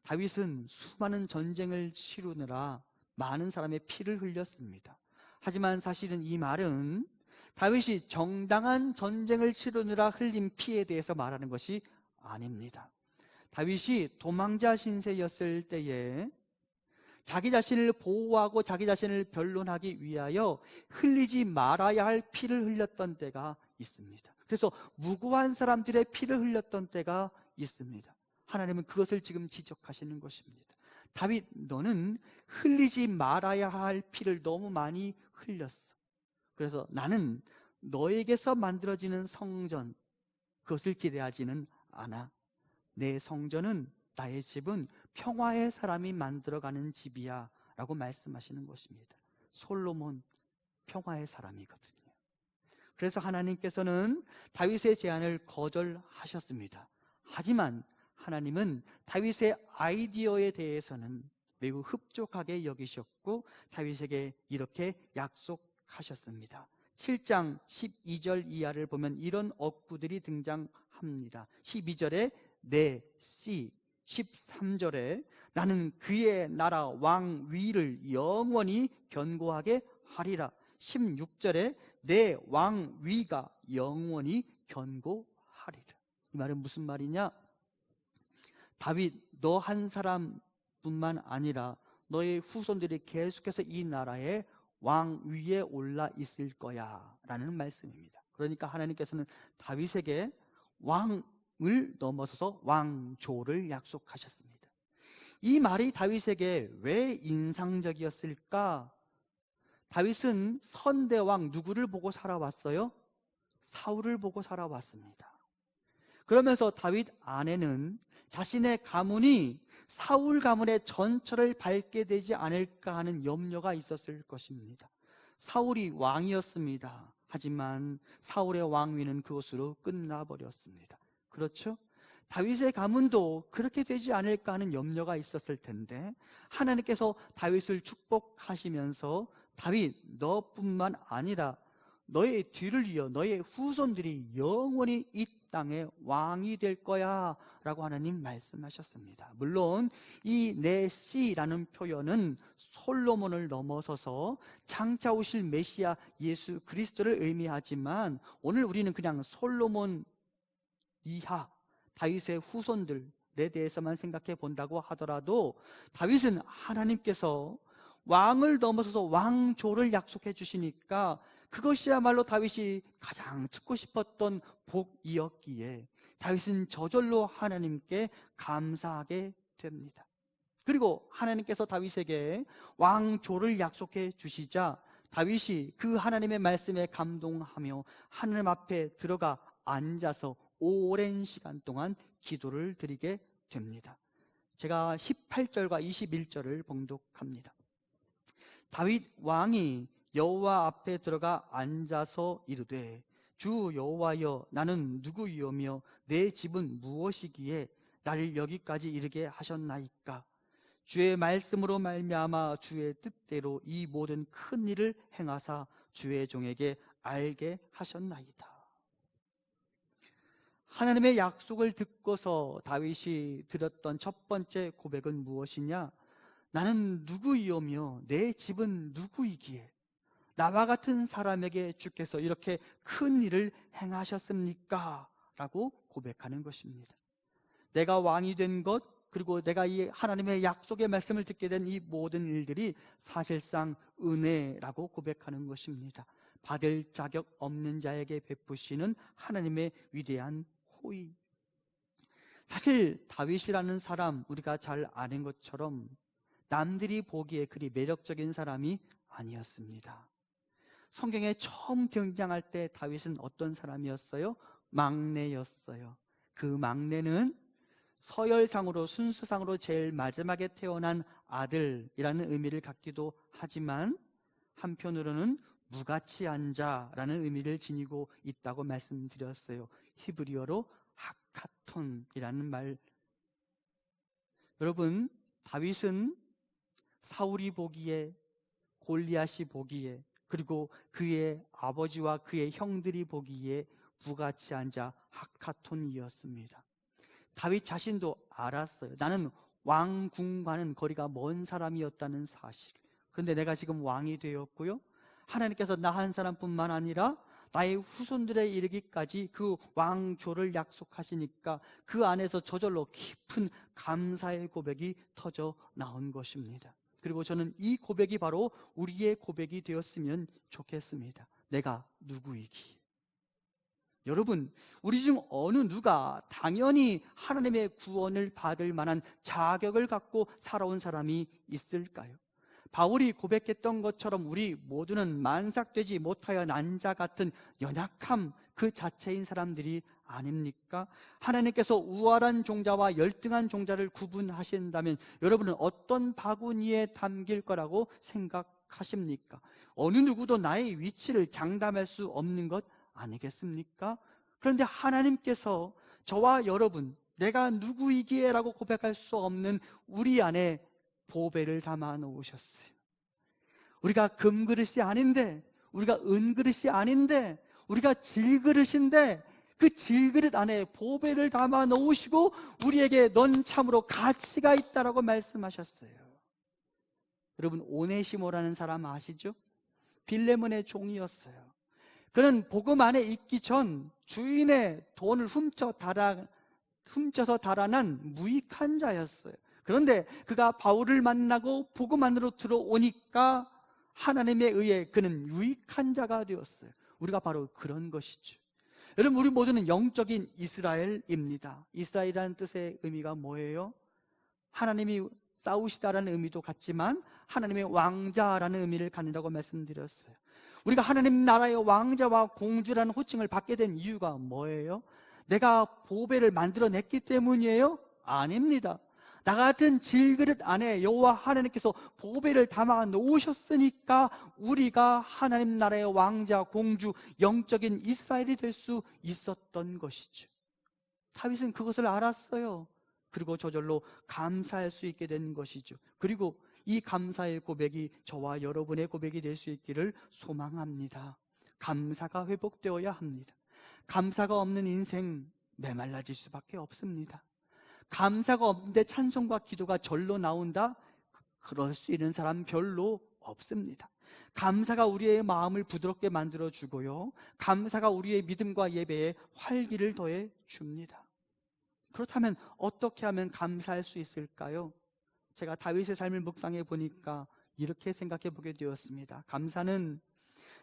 다윗은 수많은 전쟁을 치르느라 많은 사람의 피를 흘렸습니다. 하지만 사실은 이 말은 다윗이 정당한 전쟁을 치르느라 흘린 피에 대해서 말하는 것이 아닙니다. 다윗이 도망자 신세였을 때에 자기 자신을 보호하고 자기 자신을 변론하기 위하여 흘리지 말아야 할 피를 흘렸던 때가 있습니다. 그래서 무고한 사람들의 피를 흘렸던 때가 있습니다. 하나님은 그것을 지금 지적하시는 것입니다. 다윗, 너는 흘리지 말아야 할 피를 너무 많이 흘렸어. 그래서 나는 너에게서 만들어지는 성전, 그것을 기대하지는 않아. 내 성전은, 나의 집은 평화의 사람이 만들어가는 집이야 라고 말씀하시는 것입니다. 솔로몬 평화의 사람이거든요. 그래서 하나님께서는 다윗의 제안을 거절하셨습니다. 하지만 하나님은 다윗의 아이디어에 대해서는 매우 흡족하게 여기셨고 다윗에게 이렇게 약속하셨습니다. 7장 12절 이하를 보면 이런 어구들이 등장합니다. 12절에 내 씨, 13절에 나는 그의 나라 왕 위를 영원히 견고하게 하리라, 16절에 내 왕위가 영원히 견고하리라. 이 말은 무슨 말이냐? 다윗, 너 한 사람뿐만 아니라 너의 후손들이 계속해서 이 나라의 왕위에 올라 있을 거야 라는 말씀입니다. 그러니까 하나님께서는 다윗에게 왕을 넘어서서 왕조를 약속하셨습니다. 이 말이 다윗에게 왜 인상적이었을까? 다윗은 선대왕 누구를 보고 살아왔어요? 사울을 보고 살아왔습니다. 그러면서 다윗 안에는 자신의 가문이 사울 가문의 전철을 밟게 되지 않을까 하는 염려가 있었을 것입니다. 사울이 왕이었습니다. 하지만 사울의 왕위는 그것으로 끝나버렸습니다. 그렇죠? 다윗의 가문도 그렇게 되지 않을까 하는 염려가 있었을 텐데 하나님께서 다윗을 축복하시면서 다윗, 너뿐만 아니라 너의 뒤를 이어 너의 후손들이 영원히 이 땅의 왕이 될 거야 라고 하나님 말씀하셨습니다. 물론 이 내 씨라는 표현은 솔로몬을 넘어서서 장차 오실 메시아 예수 그리스도를 의미하지만 오늘 우리는 그냥 솔로몬 이하 다윗의 후손들에 대해서만 생각해 본다고 하더라도 다윗은 하나님께서 왕을 넘어서서 왕조를 약속해 주시니까 그것이야말로 다윗이 가장 듣고 싶었던 복이었기에 다윗은 저절로 하나님께 감사하게 됩니다. 그리고 하나님께서 다윗에게 왕조를 약속해 주시자 다윗이 그 하나님의 말씀에 감동하며 하나님 앞에 들어가 앉아서 오랜 시간 동안 기도를 드리게 됩니다. 제가 18절과 21절을 봉독합니다. 다윗 왕이 여호와 앞에 들어가 앉아서 이르되 주 여호와여, 나는 누구이오며 내 집은 무엇이기에 나를 여기까지 이르게 하셨나이까? 주의 말씀으로 말미암아 주의 뜻대로 이 모든 큰 일을 행하사 주의 종에게 알게 하셨나이다. 하나님의 약속을 듣고서 다윗이 드렸던 첫 번째 고백은 무엇이냐? 나는 누구이오며 내 집은 누구이기에 나와 같은 사람에게 주께서 이렇게 큰 일을 행하셨습니까? 라고 고백하는 것입니다. 내가 왕이 된 것, 그리고 내가 이 하나님의 약속의 말씀을 듣게 된 이 모든 일들이 사실상 은혜라고 고백하는 것입니다. 받을 자격 없는 자에게 베푸시는 하나님의 위대한 호의. 사실 다윗이라는 사람, 우리가 잘 아는 것처럼 남들이 보기에 그리 매력적인 사람이 아니었습니다. 성경에 처음 등장할 때 다윗은 어떤 사람이었어요? 막내였어요. 그 막내는 서열상으로, 순서상으로 제일 마지막에 태어난 아들이라는 의미를 갖기도 하지만 한편으로는 무가치한 자라는 의미를 지니고 있다고 말씀드렸어요. 히브리어로 하카톤이라는 말. 여러분, 다윗은 사울이 보기에, 골리앗이 보기에, 그리고 그의 아버지와 그의 형들이 보기에 무가치한 자 하카톤이었습니다. 다윗 자신도 알았어요. 나는 왕궁과는 거리가 먼 사람이었다는 사실. 그런데 내가 지금 왕이 되었고요, 하나님께서 나 한 사람뿐만 아니라 나의 후손들에 이르기까지 그 왕조를 약속하시니까 그 안에서 저절로 깊은 감사의 고백이 터져 나온 것입니다. 그리고 저는 이 고백이 바로 우리의 고백이 되었으면 좋겠습니다. 내가 누구이기. 여러분, 우리 중 어느 누가 당연히 하나님의 구원을 받을 만한 자격을 갖고 살아온 사람이 있을까요? 바울이 고백했던 것처럼 우리 모두는 만삭되지 못하여 난 자 같은 연약함 그 자체인 사람들이 아닙니까? 하나님께서 우월한 종자와 열등한 종자를 구분하신다면 여러분은 어떤 바구니에 담길 거라고 생각하십니까? 어느 누구도 나의 위치를 장담할 수 없는 것 아니겠습니까? 그런데 하나님께서 저와 여러분, 내가 누구이기에 라고 고백할 수 없는 우리 안에 보배를 담아 놓으셨어요. 우리가 금그릇이 아닌데, 우리가 은그릇이 아닌데, 우리가 질그릇인데 그 질그릇 안에 보배를 담아 놓으시고 우리에게 넌 참으로 가치가 있다라고 말씀하셨어요. 여러분, 오네시모라는 사람 아시죠? 빌레몬의 종이었어요. 그는 복음 안에 있기 전 주인의 돈을 훔쳐서 달아난 무익한 자였어요. 그런데 그가 바울을 만나고 복음 안으로 들어오니까 하나님에 의해 그는 유익한 자가 되었어요. 우리가 바로 그런 것이죠. 여러분, 우리 모두는 영적인 이스라엘입니다. 이스라엘이라는 뜻의 의미가 뭐예요? 하나님이 싸우시다라는 의미도 같지만 하나님의 왕자라는 의미를 갖는다고 말씀드렸어요. 우리가 하나님 나라의 왕자와 공주라는 호칭을 받게 된 이유가 뭐예요? 내가 보배를 만들어냈기 때문이에요? 아닙니다. 나 같은 질그릇 안에 여호와 하나님께서 보배를 담아 놓으셨으니까 우리가 하나님 나라의 왕자, 공주, 영적인 이스라엘이 될 수 있었던 것이죠. 다윗은 그것을 알았어요. 그리고 저절로 감사할 수 있게 된 것이죠. 그리고 이 감사의 고백이 저와 여러분의 고백이 될 수 있기를 소망합니다. 감사가 회복되어야 합니다. 감사가 없는 인생 메말라질 수밖에 없습니다. 감사가 없는데 찬송과 기도가 절로 나온다? 그럴 수 있는 사람 별로 없습니다. 감사가 우리의 마음을 부드럽게 만들어주고요, 감사가 우리의 믿음과 예배에 활기를 더해 줍니다. 그렇다면 어떻게 하면 감사할 수 있을까요? 제가 다윗의 삶을 묵상해 보니까 이렇게 생각해 보게 되었습니다. 감사는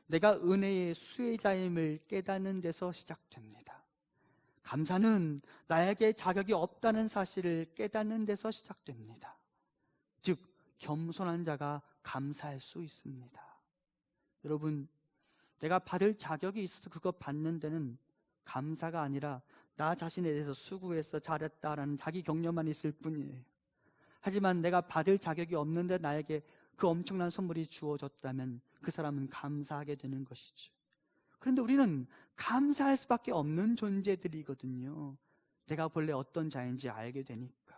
내가 은혜의 수혜자임을 깨닫는 데서 시작됩니다. 감사는 나에게 자격이 없다는 사실을 깨닫는 데서 시작됩니다. 즉, 겸손한 자가 감사할 수 있습니다. 여러분, 내가 받을 자격이 있어서 그거 받는 데는 감사가 아니라 나 자신에 대해서 수고해서 잘했다라는 자기 격려만 있을 뿐이에요. 하지만 내가 받을 자격이 없는데 나에게 그 엄청난 선물이 주어졌다면 그 사람은 감사하게 되는 것이죠. 그런데 우리는 감사할 수밖에 없는 존재들이거든요. 내가 본래 어떤 자인지 알게 되니까.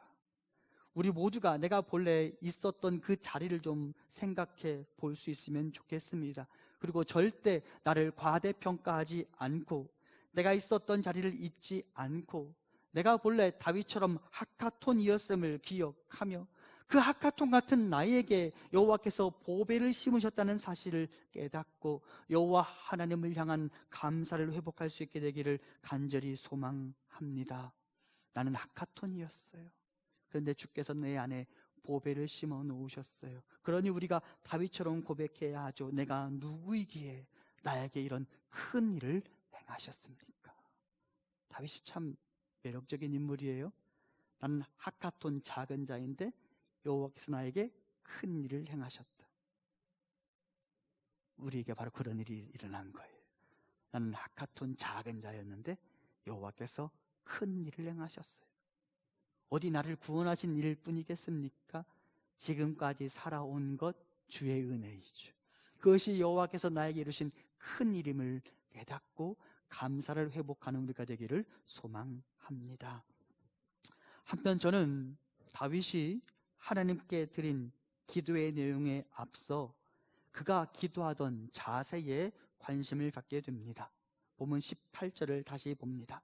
우리 모두가 내가 본래 있었던 그 자리를 좀 생각해 볼 수 있으면 좋겠습니다. 그리고 절대 나를 과대평가하지 않고 내가 있었던 자리를 잊지 않고 내가 본래 다윗처럼 하카톤이었음을 기억하며 그 하카톤 같은 나에게 여호와께서 보배를 심으셨다는 사실을 깨닫고 여호와 하나님을 향한 감사를 회복할 수 있게 되기를 간절히 소망합니다. 나는 하카톤이었어요. 그런데 주께서 내 안에 보배를 심어 놓으셨어요. 그러니 우리가 다윗처럼 고백해야 하죠. 내가 누구이기에 나에게 이런 큰 일을 행하셨습니까? 다윗이 참 매력적인 인물이에요. 나는 하카톤 작은 자인데 여호와께서 나에게 큰 일을 행하셨다. 우리에게 바로 그런 일이 일어난 거예요. 나는 하카톤 작은 자였는데 여호와께서 큰 일을 행하셨어요. 어디 나를 구원하신 일 뿐이겠습니까? 지금까지 살아온 것 주의 은혜이죠. 그것이 여호와께서 나에게 이루신 큰 일임을 깨닫고 감사를 회복하는 우리가 되기를 소망합니다. 한편 저는 다윗이 하나님께 드린 기도의 내용에 앞서 그가 기도하던 자세에 관심을 갖게 됩니다. 본문 18절을 다시 봅니다.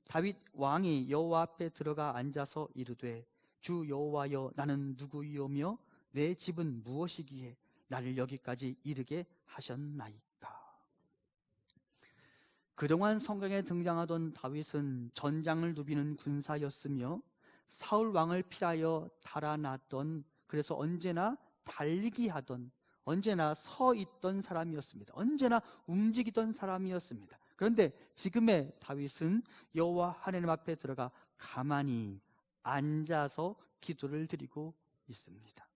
다윗 왕이 여호와 앞에 들어가 앉아서 이르되 주 여호와여 나는 누구이오며 내 집은 무엇이기에 나를 여기까지 이르게 하셨나이까. 그동안 성경에 등장하던 다윗은 전장을 누비는 군사였으며 사울 왕을 피하여 달아났던, 그래서 언제나 달리기 하던, 언제나 서 있던 사람이었습니다. 언제나 움직이던 사람이었습니다. 그런데 지금의 다윗은 여호와 하나님 앞에 들어가 가만히 앉아서 기도를 드리고 있습니다.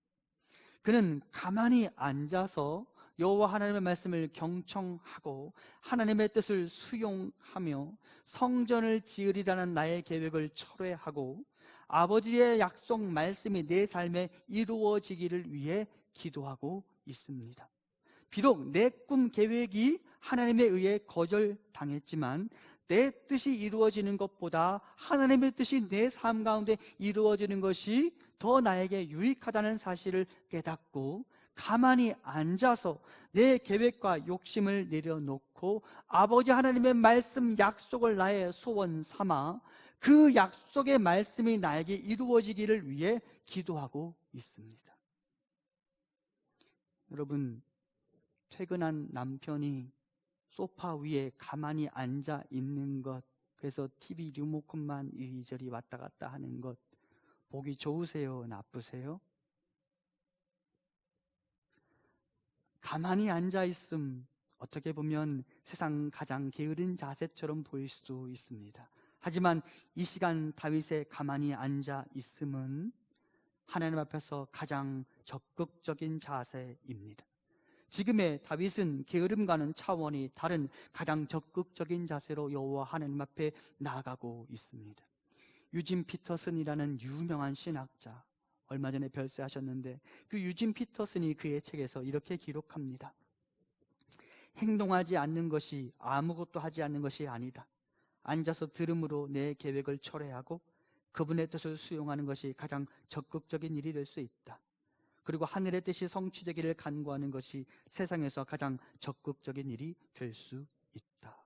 그는 가만히 앉아서 여호와 하나님의 말씀을 경청하고 하나님의 뜻을 수용하며 성전을 지으리라는 나의 계획을 철회하고 아버지의 약속 말씀이 내 삶에 이루어지기를 위해 기도하고 있습니다. 비록 내 꿈 계획이 하나님에 의해 거절당했지만 내 뜻이 이루어지는 것보다 하나님의 뜻이 내 삶 가운데 이루어지는 것이 더 나에게 유익하다는 사실을 깨닫고 가만히 앉아서 내 계획과 욕심을 내려놓고 아버지 하나님의 말씀 약속을 나의 소원 삼아 그 약속의 말씀이 나에게 이루어지기를 위해 기도하고 있습니다. 여러분, 퇴근한 남편이 소파 위에 가만히 앉아 있는 것, 그래서 TV 리모컨만 이리저리 왔다 갔다 하는 것, 보기 좋으세요? 나쁘세요? 가만히 앉아 있음, 어떻게 보면 세상 가장 게으른 자세처럼 보일 수도 있습니다. 하지만 이 시간 다윗의 가만히 앉아 있음은 하나님 앞에서 가장 적극적인 자세입니다. 지금의 다윗은 게으름과는 차원이 다른 가장 적극적인 자세로 여호와 하나님 앞에 나아가고 있습니다. 유진 피터슨이라는 유명한 신학자, 얼마 전에 별세하셨는데 그 유진 피터슨이 그의 책에서 이렇게 기록합니다. 행동하지 않는 것이 아무것도 하지 않는 것이 아니다. 앉아서 들음으로 내 계획을 철회하고 그분의 뜻을 수용하는 것이 가장 적극적인 일이 될 수 있다. 그리고 하늘의 뜻이 성취되기를 간구하는 것이 세상에서 가장 적극적인 일이 될 수 있다.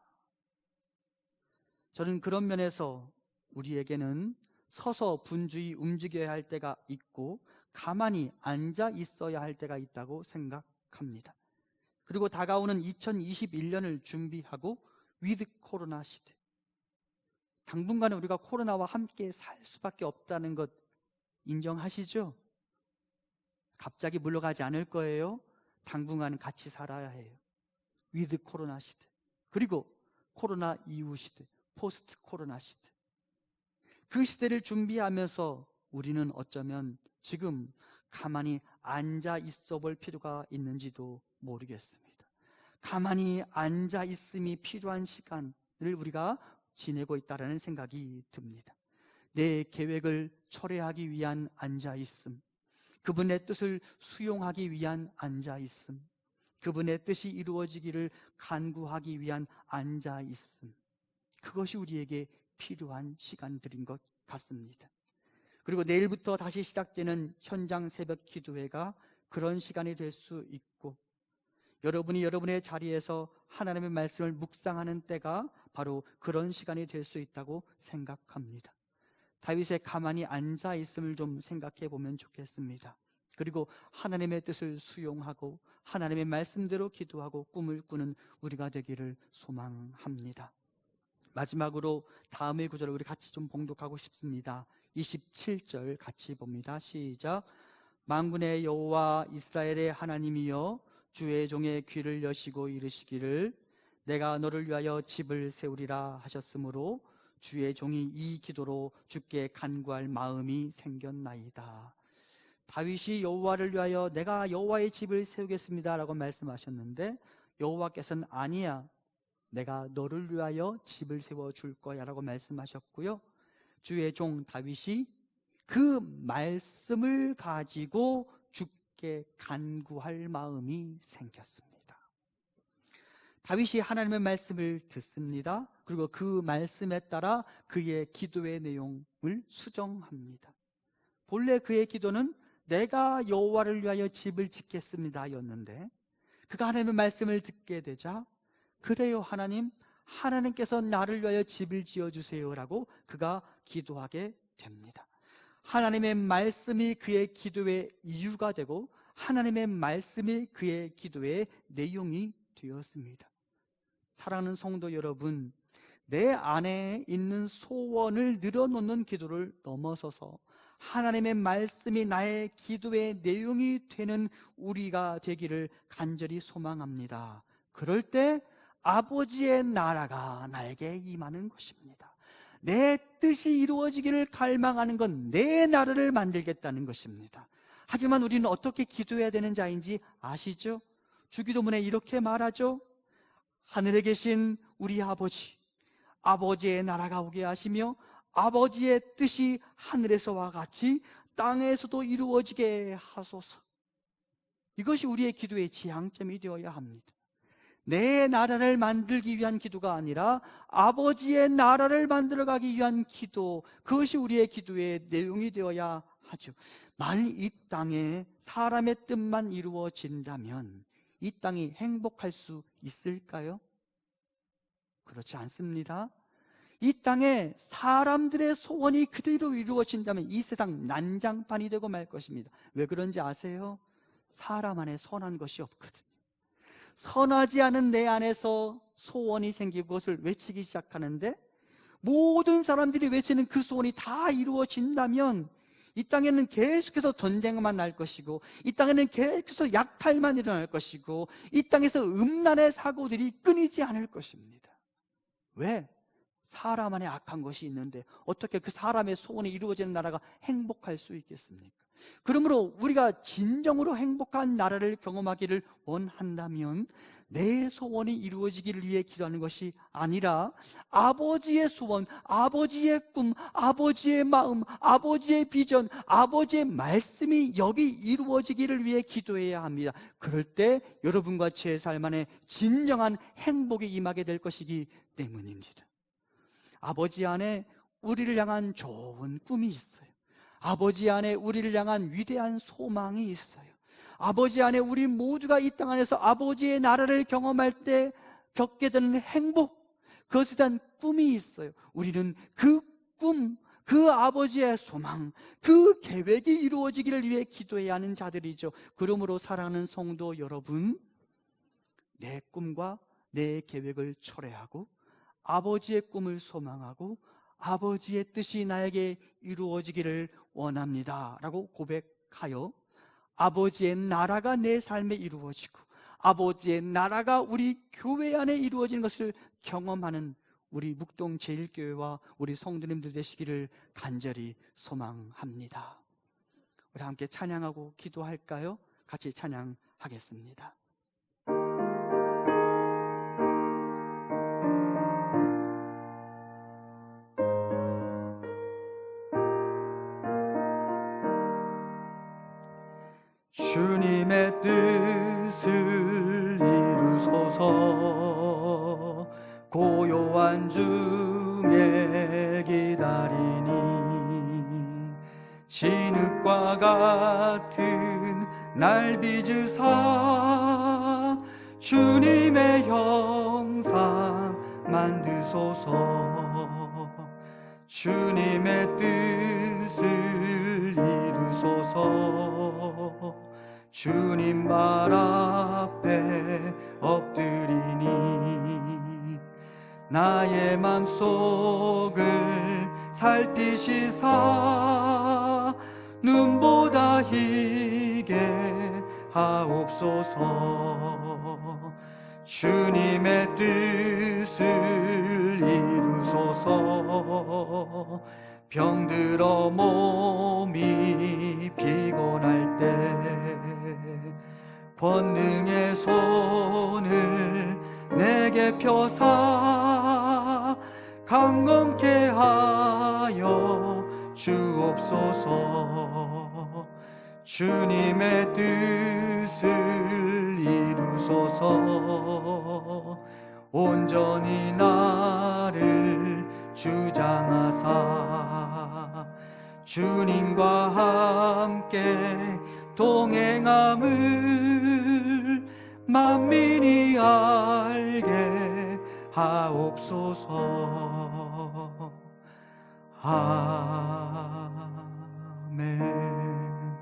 저는 그런 면에서 우리에게는 서서 분주히 움직여야 할 때가 있고 가만히 앉아 있어야 할 때가 있다고 생각합니다. 그리고 다가오는 2021년을 준비하고 위드 코로나 시대, 당분간은 우리가 코로나와 함께 살 수밖에 없다는 것 인정하시죠? 갑자기 물러가지 않을 거예요. 당분간은 같이 살아야 해요. 위드 코로나 시대, 그리고 코로나 이후 시대, 포스트 코로나 시대, 그 시대를 준비하면서 우리는 어쩌면 지금 가만히 앉아 있어 볼 필요가 있는지도 모르겠습니다. 가만히 앉아 있음이 필요한 시간을 우리가 지내고 있다는 생각이 듭니다. 내 계획을 철회하기 위한 앉아 있음, 그분의 뜻을 수용하기 위한 앉아 있음, 그분의 뜻이 이루어지기를 간구하기 위한 앉아 있음, 그것이 우리에게 필요한 시간들인 것 같습니다. 그리고 내일부터 다시 시작되는 현장 새벽 기도회가 그런 시간이 될 수 있고, 여러분이 여러분의 자리에서 하나님의 말씀을 묵상하는 때가 바로 그런 시간이 될 수 있다고 생각합니다. 다윗의 가만히 앉아 있음을 좀 생각해 보면 좋겠습니다. 그리고 하나님의 뜻을 수용하고 하나님의 말씀대로 기도하고 꿈을 꾸는 우리가 되기를 소망합니다. 마지막으로 다음의 구절을 우리 같이 좀 봉독하고 싶습니다. 27절 같이 봅니다. 시작. 만군의 여호와 이스라엘의 하나님이여, 주의 종의 귀를 여시고 이르시기를 내가 너를 위하여 집을 세우리라 하셨으므로 주의 종이 이 기도로 주께 간구할 마음이 생겼나이다. 다윗이 여호와를 위하여 내가 여호와의 집을 세우겠습니다 라고 말씀하셨는데, 여호와께서는 아니야, 내가 너를 위하여 집을 세워줄 거야 라고 말씀하셨고요, 주의 종 다윗이 그 말씀을 가지고 주께 간구할 마음이 생겼습니다. 다윗이 하나님의 말씀을 듣습니다. 그리고 그 말씀에 따라 그의 기도의 내용을 수정합니다. 본래 그의 기도는 내가 여호와를 위하여 집을 짓겠습니다 였는데, 그가 하나님의 말씀을 듣게 되자 그래요 하나님, 하나님께서 나를 위하여 집을 지어주세요 라고 그가 기도하게 됩니다. 하나님의 말씀이 그의 기도의 이유가 되고 하나님의 말씀이 그의 기도의 내용이 되었습니다. 사랑하는 성도 여러분, 내 안에 있는 소원을 늘어놓는 기도를 넘어서서 하나님의 말씀이 나의 기도의 내용이 되는 우리가 되기를 간절히 소망합니다. 그럴 때 아버지의 나라가 나에게 임하는 것입니다. 내 뜻이 이루어지기를 갈망하는 건 내 나라를 만들겠다는 것입니다. 하지만 우리는 어떻게 기도해야 되는 자인지 아시죠? 주기도문에 이렇게 말하죠. 하늘에 계신 우리 아버지, 아버지의 나라가 오게 하시며 아버지의 뜻이 하늘에서와 같이 땅에서도 이루어지게 하소서. 이것이 우리의 기도의 지향점이 되어야 합니다. 내 나라를 만들기 위한 기도가 아니라 아버지의 나라를 만들어가기 위한 기도, 그것이 우리의 기도의 내용이 되어야 하죠. 만일 이 땅에 사람의 뜻만 이루어진다면 이 땅이 행복할 수 있을까요? 그렇지 않습니다. 이 땅에 사람들의 소원이 그대로 이루어진다면 이 세상 난장판이 되고 말 것입니다. 왜 그런지 아세요? 사람 안에 선한 것이 없거든요. 선하지 않은 내 안에서 소원이 생기고 그것을 외치기 시작하는데, 모든 사람들이 외치는 그 소원이 다 이루어진다면 이 땅에는 계속해서 전쟁만 날 것이고, 이 땅에는 계속해서 약탈만 일어날 것이고, 이 땅에서 음란의 사고들이 끊이지 않을 것입니다. 왜? 사람 안에 악한 것이 있는데 어떻게 그 사람의 소원이 이루어지는 나라가 행복할 수 있겠습니까? 그러므로 우리가 진정으로 행복한 나라를 경험하기를 원한다면 내 소원이 이루어지기를 위해 기도하는 것이 아니라 아버지의 소원, 아버지의 꿈, 아버지의 마음, 아버지의 비전, 아버지의 말씀이 여기 이루어지기를 위해 기도해야 합니다. 그럴 때 여러분과 제 삶 안에 진정한 행복이 임하게 될 것이기 때문입니다. 아버지 안에 우리를 향한 좋은 꿈이 있어요. 아버지 안에 우리를 향한 위대한 소망이 있어요. 아버지 안에 우리 모두가 이 땅 안에서 아버지의 나라를 경험할 때 겪게 되는 행복, 그것에 대한 꿈이 있어요. 우리는 그 꿈, 그 아버지의 소망, 그 계획이 이루어지기를 위해 기도해야 하는 자들이죠. 그러므로 사랑하는 성도 여러분, 내 꿈과 내 계획을 철회하고 아버지의 꿈을 소망하고 아버지의 뜻이 나에게 이루어지기를 원합니다 라고 고백하여 아버지의 나라가 내 삶에 이루어지고 아버지의 나라가 우리 교회 안에 이루어지는 것을 경험하는 우리 묵동 제1교회와 우리 성도님들 되시기를 간절히 소망합니다. 우리 함께 찬양하고 기도할까요? 같이 찬양하겠습니다. 주님의 뜻을 이루소서. 고요한 중에 기다리니 진흙과 같은 날 빚으사 주님의 형상 만드소서. 주님의 뜻을 이루소서. 주님 발 앞에 엎드리니 나의 맘속을 살피시사 눈보다 희게 하옵소서. 주님의 뜻을 이루소서. 병들어 몸이 피곤할 때 권능의 손을 내게 펴사 강건케 하여 주옵소서. 주님의 뜻을 이루소서. 온전히 나를 주장하사 주님과 함께 동행함을 만민이 알게 하옵소서. 아멘.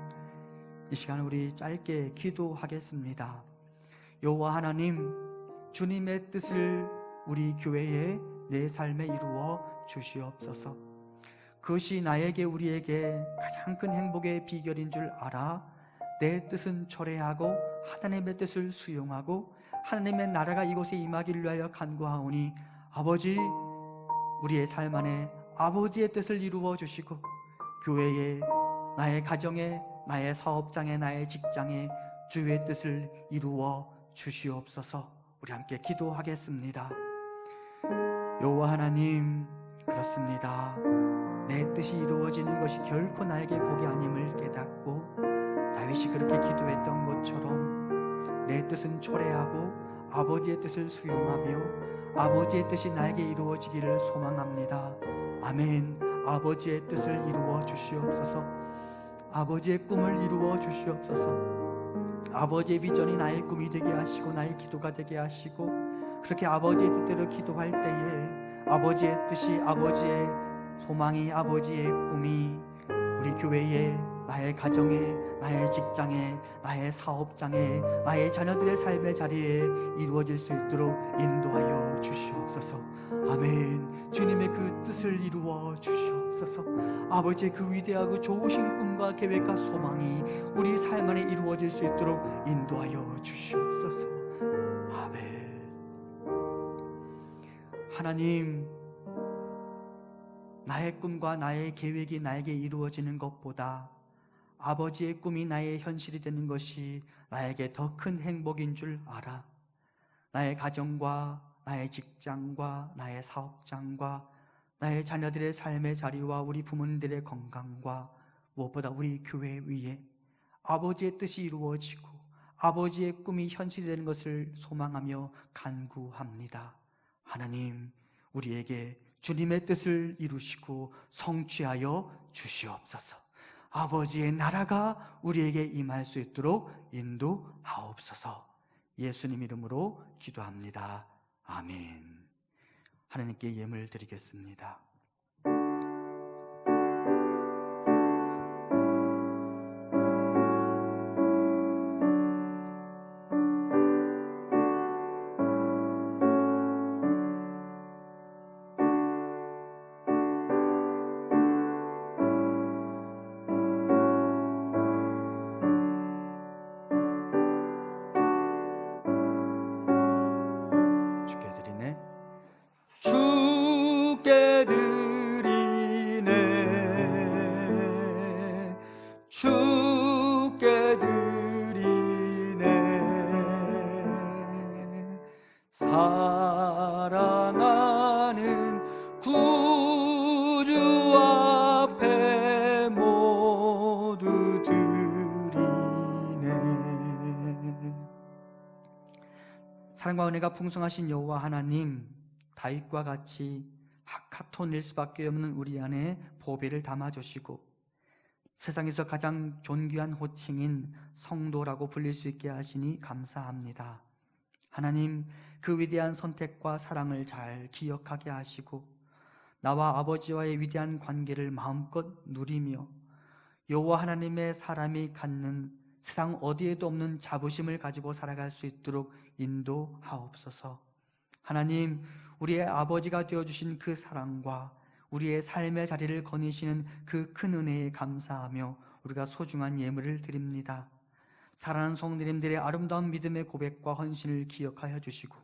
이 시간 우리 짧게 기도하겠습니다. 여호와 하나님, 주님의 뜻을 우리 교회에 내 삶에 이루어 주시옵소서. 그것이 나에게 우리에게 가장 큰 행복의 비결인 줄 알아 내 뜻은 철회하고 하나님의 뜻을 수용하고 하나님의 나라가 이곳에 임하기를 위하여 간구하오니 아버지, 우리의 삶 안에 아버지의 뜻을 이루어 주시고 교회에, 나의 가정에, 나의 사업장에, 나의 직장에 주의 뜻을 이루어 주시옵소서. 우리 함께 기도하겠습니다. 여호와 하나님, 그렇습니다. 내 뜻이 이루어지는 것이 결코 나에게 복이 아님을 깨닫고 다윗이 그렇게 기도했던 것처럼 내 뜻은 초래하고 아버지의 뜻을 수용하며 아버지의 뜻이 나에게 이루어지기를 소망합니다. 아멘. 아버지의 뜻을 이루어 주시옵소서. 아버지의 꿈을 이루어 주시옵소서. 아버지의 비전이 나의 꿈이 되게 하시고 나의 기도가 되게 하시고, 그렇게 아버지의 뜻대로 기도할 때에 아버지의 뜻이, 아버지의 소망이, 아버지의 꿈이 우리 교회에, 나의 가정에, 나의 직장에, 나의 사업장에, 나의 자녀들의 삶의 자리에 이루어질 수 있도록 인도하여 주시옵소서. 아멘. 주님의 그 뜻을 이루어 주시옵소서. 아버지의 그 위대하고 좋으신 꿈과 계획과 소망이 우리 삶 안에 이루어질 수 있도록 인도하여 주시옵소서. 아멘. 하나님, 나의 꿈과 나의 계획이 나에게 이루어지는 것보다 아버지의 꿈이 나의 현실이 되는 것이 나에게 더 큰 행복인 줄 알아. 나의 가정과 나의 직장과 나의 사업장과 나의 자녀들의 삶의 자리와 우리 부모님들의 건강과 무엇보다 우리 교회 위에 아버지의 뜻이 이루어지고 아버지의 꿈이 현실이 되는 것을 소망하며 간구합니다. 하나님, 우리에게 주님의 뜻을 이루시고 성취하여 주시옵소서. 아버지의 나라가 우리에게 임할 수 있도록 인도하옵소서. 예수님 이름으로 기도합니다. 아멘. 하나님께 예물 드리겠습니다. 주께 드리네. 주께 드리네. 주께 드리네. 사랑하는 구주 앞에 모두 드리네. 사랑과 은혜가 풍성하신 여호와 하나님, 다윗과 같이 하카톤일 수밖에 없는 우리 안에 보배를 담아주시고 세상에서 가장 존귀한 호칭인 성도라고 불릴 수 있게 하시니 감사합니다. 하나님, 그 위대한 선택과 사랑을 잘 기억하게 하시고 나와 아버지와의 위대한 관계를 마음껏 누리며 여호와 하나님의 사람이 갖는 세상 어디에도 없는 자부심을 가지고 살아갈 수 있도록 인도하옵소서. 하나님, 우리의 아버지가 되어주신 그 사랑과 우리의 삶의 자리를 거니시는 그 큰 은혜에 감사하며 우리가 소중한 예물을 드립니다. 사랑하는 성도님들의 아름다운 믿음의 고백과 헌신을 기억하여 주시고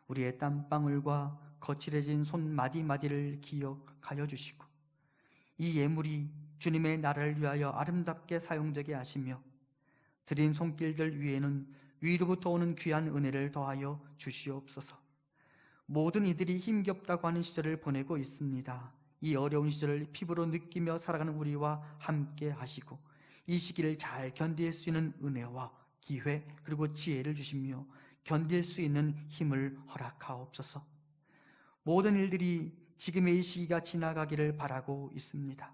우리의 땀방울과 거칠어진 손마디마디를 기억하여 주시고 이 예물이 주님의 나라를 위하여 아름답게 사용되게 하시며 드린 손길들 위에는 위로부터 오는 귀한 은혜를 더하여 주시옵소서. 모든 이들이 힘겹다고 하는 시절을 보내고 있습니다. 이 어려운 시절을 피부로 느끼며 살아가는 우리와 함께 하시고 이 시기를 잘 견딜 수 있는 은혜와 기회 그리고 지혜를 주시며 견딜 수 있는 힘을 허락하옵소서. 모든 일들이 지금의 이 시기가 지나가기를 바라고 있습니다.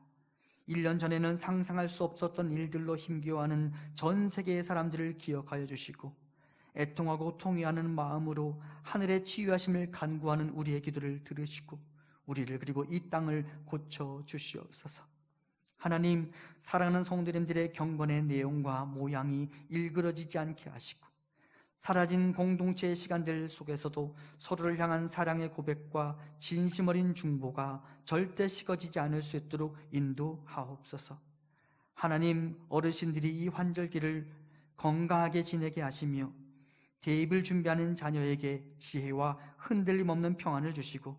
1년 전에는 상상할 수 없었던 일들로 힘겨워하는 전 세계의 사람들을 기억하여 주시고 애통하고 통회하는 마음으로 하늘의 치유하심을 간구하는 우리의 기도를 들으시고 우리를 그리고 이 땅을 고쳐 주시옵소서. 하나님, 사랑하는 성도님들의 경건의 내용과 모양이 일그러지지 않게 하시고 사라진 공동체의 시간들 속에서도 서로를 향한 사랑의 고백과 진심 어린 중보가 절대 식어지지 않을 수 있도록 인도하옵소서. 하나님, 어르신들이 이 환절기를 건강하게 지내게 하시며 대입을 준비하는 자녀에게 지혜와 흔들림 없는 평안을 주시고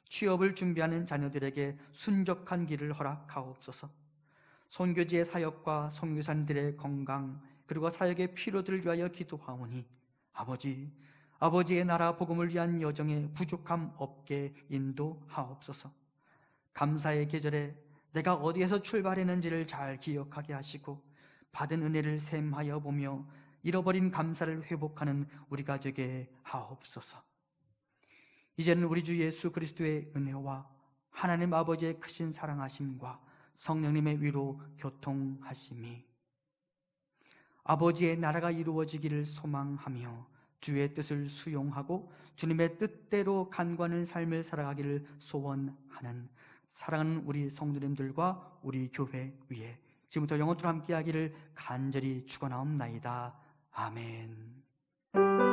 취업을 준비하는 자녀들에게 순적한 길을 허락하옵소서. 선교지의 사역과 선교사님들의 건강 그리고 사역의 필요들을 위하여 기도하오니 아버지의 나라 복음을 위한 여정에 부족함 없게 인도하옵소서. 감사의 계절에 내가 어디에서 출발했는지를 잘 기억하게 하시고 받은 은혜를 샘하여 보며 잃어버린 감사를 회복하는 우리가 되게 하옵소서. 이제는 우리 주 예수 그리스도의 은혜와 하나님 아버지의 크신 사랑하심과 성령님의 위로 교통하심이 아버지의 나라가 이루어지기를 소망하며 주의 뜻을 수용하고 주님의 뜻대로 간구하는 삶을 살아가기를 소원하는 사랑하는 우리 성도님들과 우리 교회 위에 지금부터 영원토록 함께하기를 간절히 축원하옵나이다. 아멘.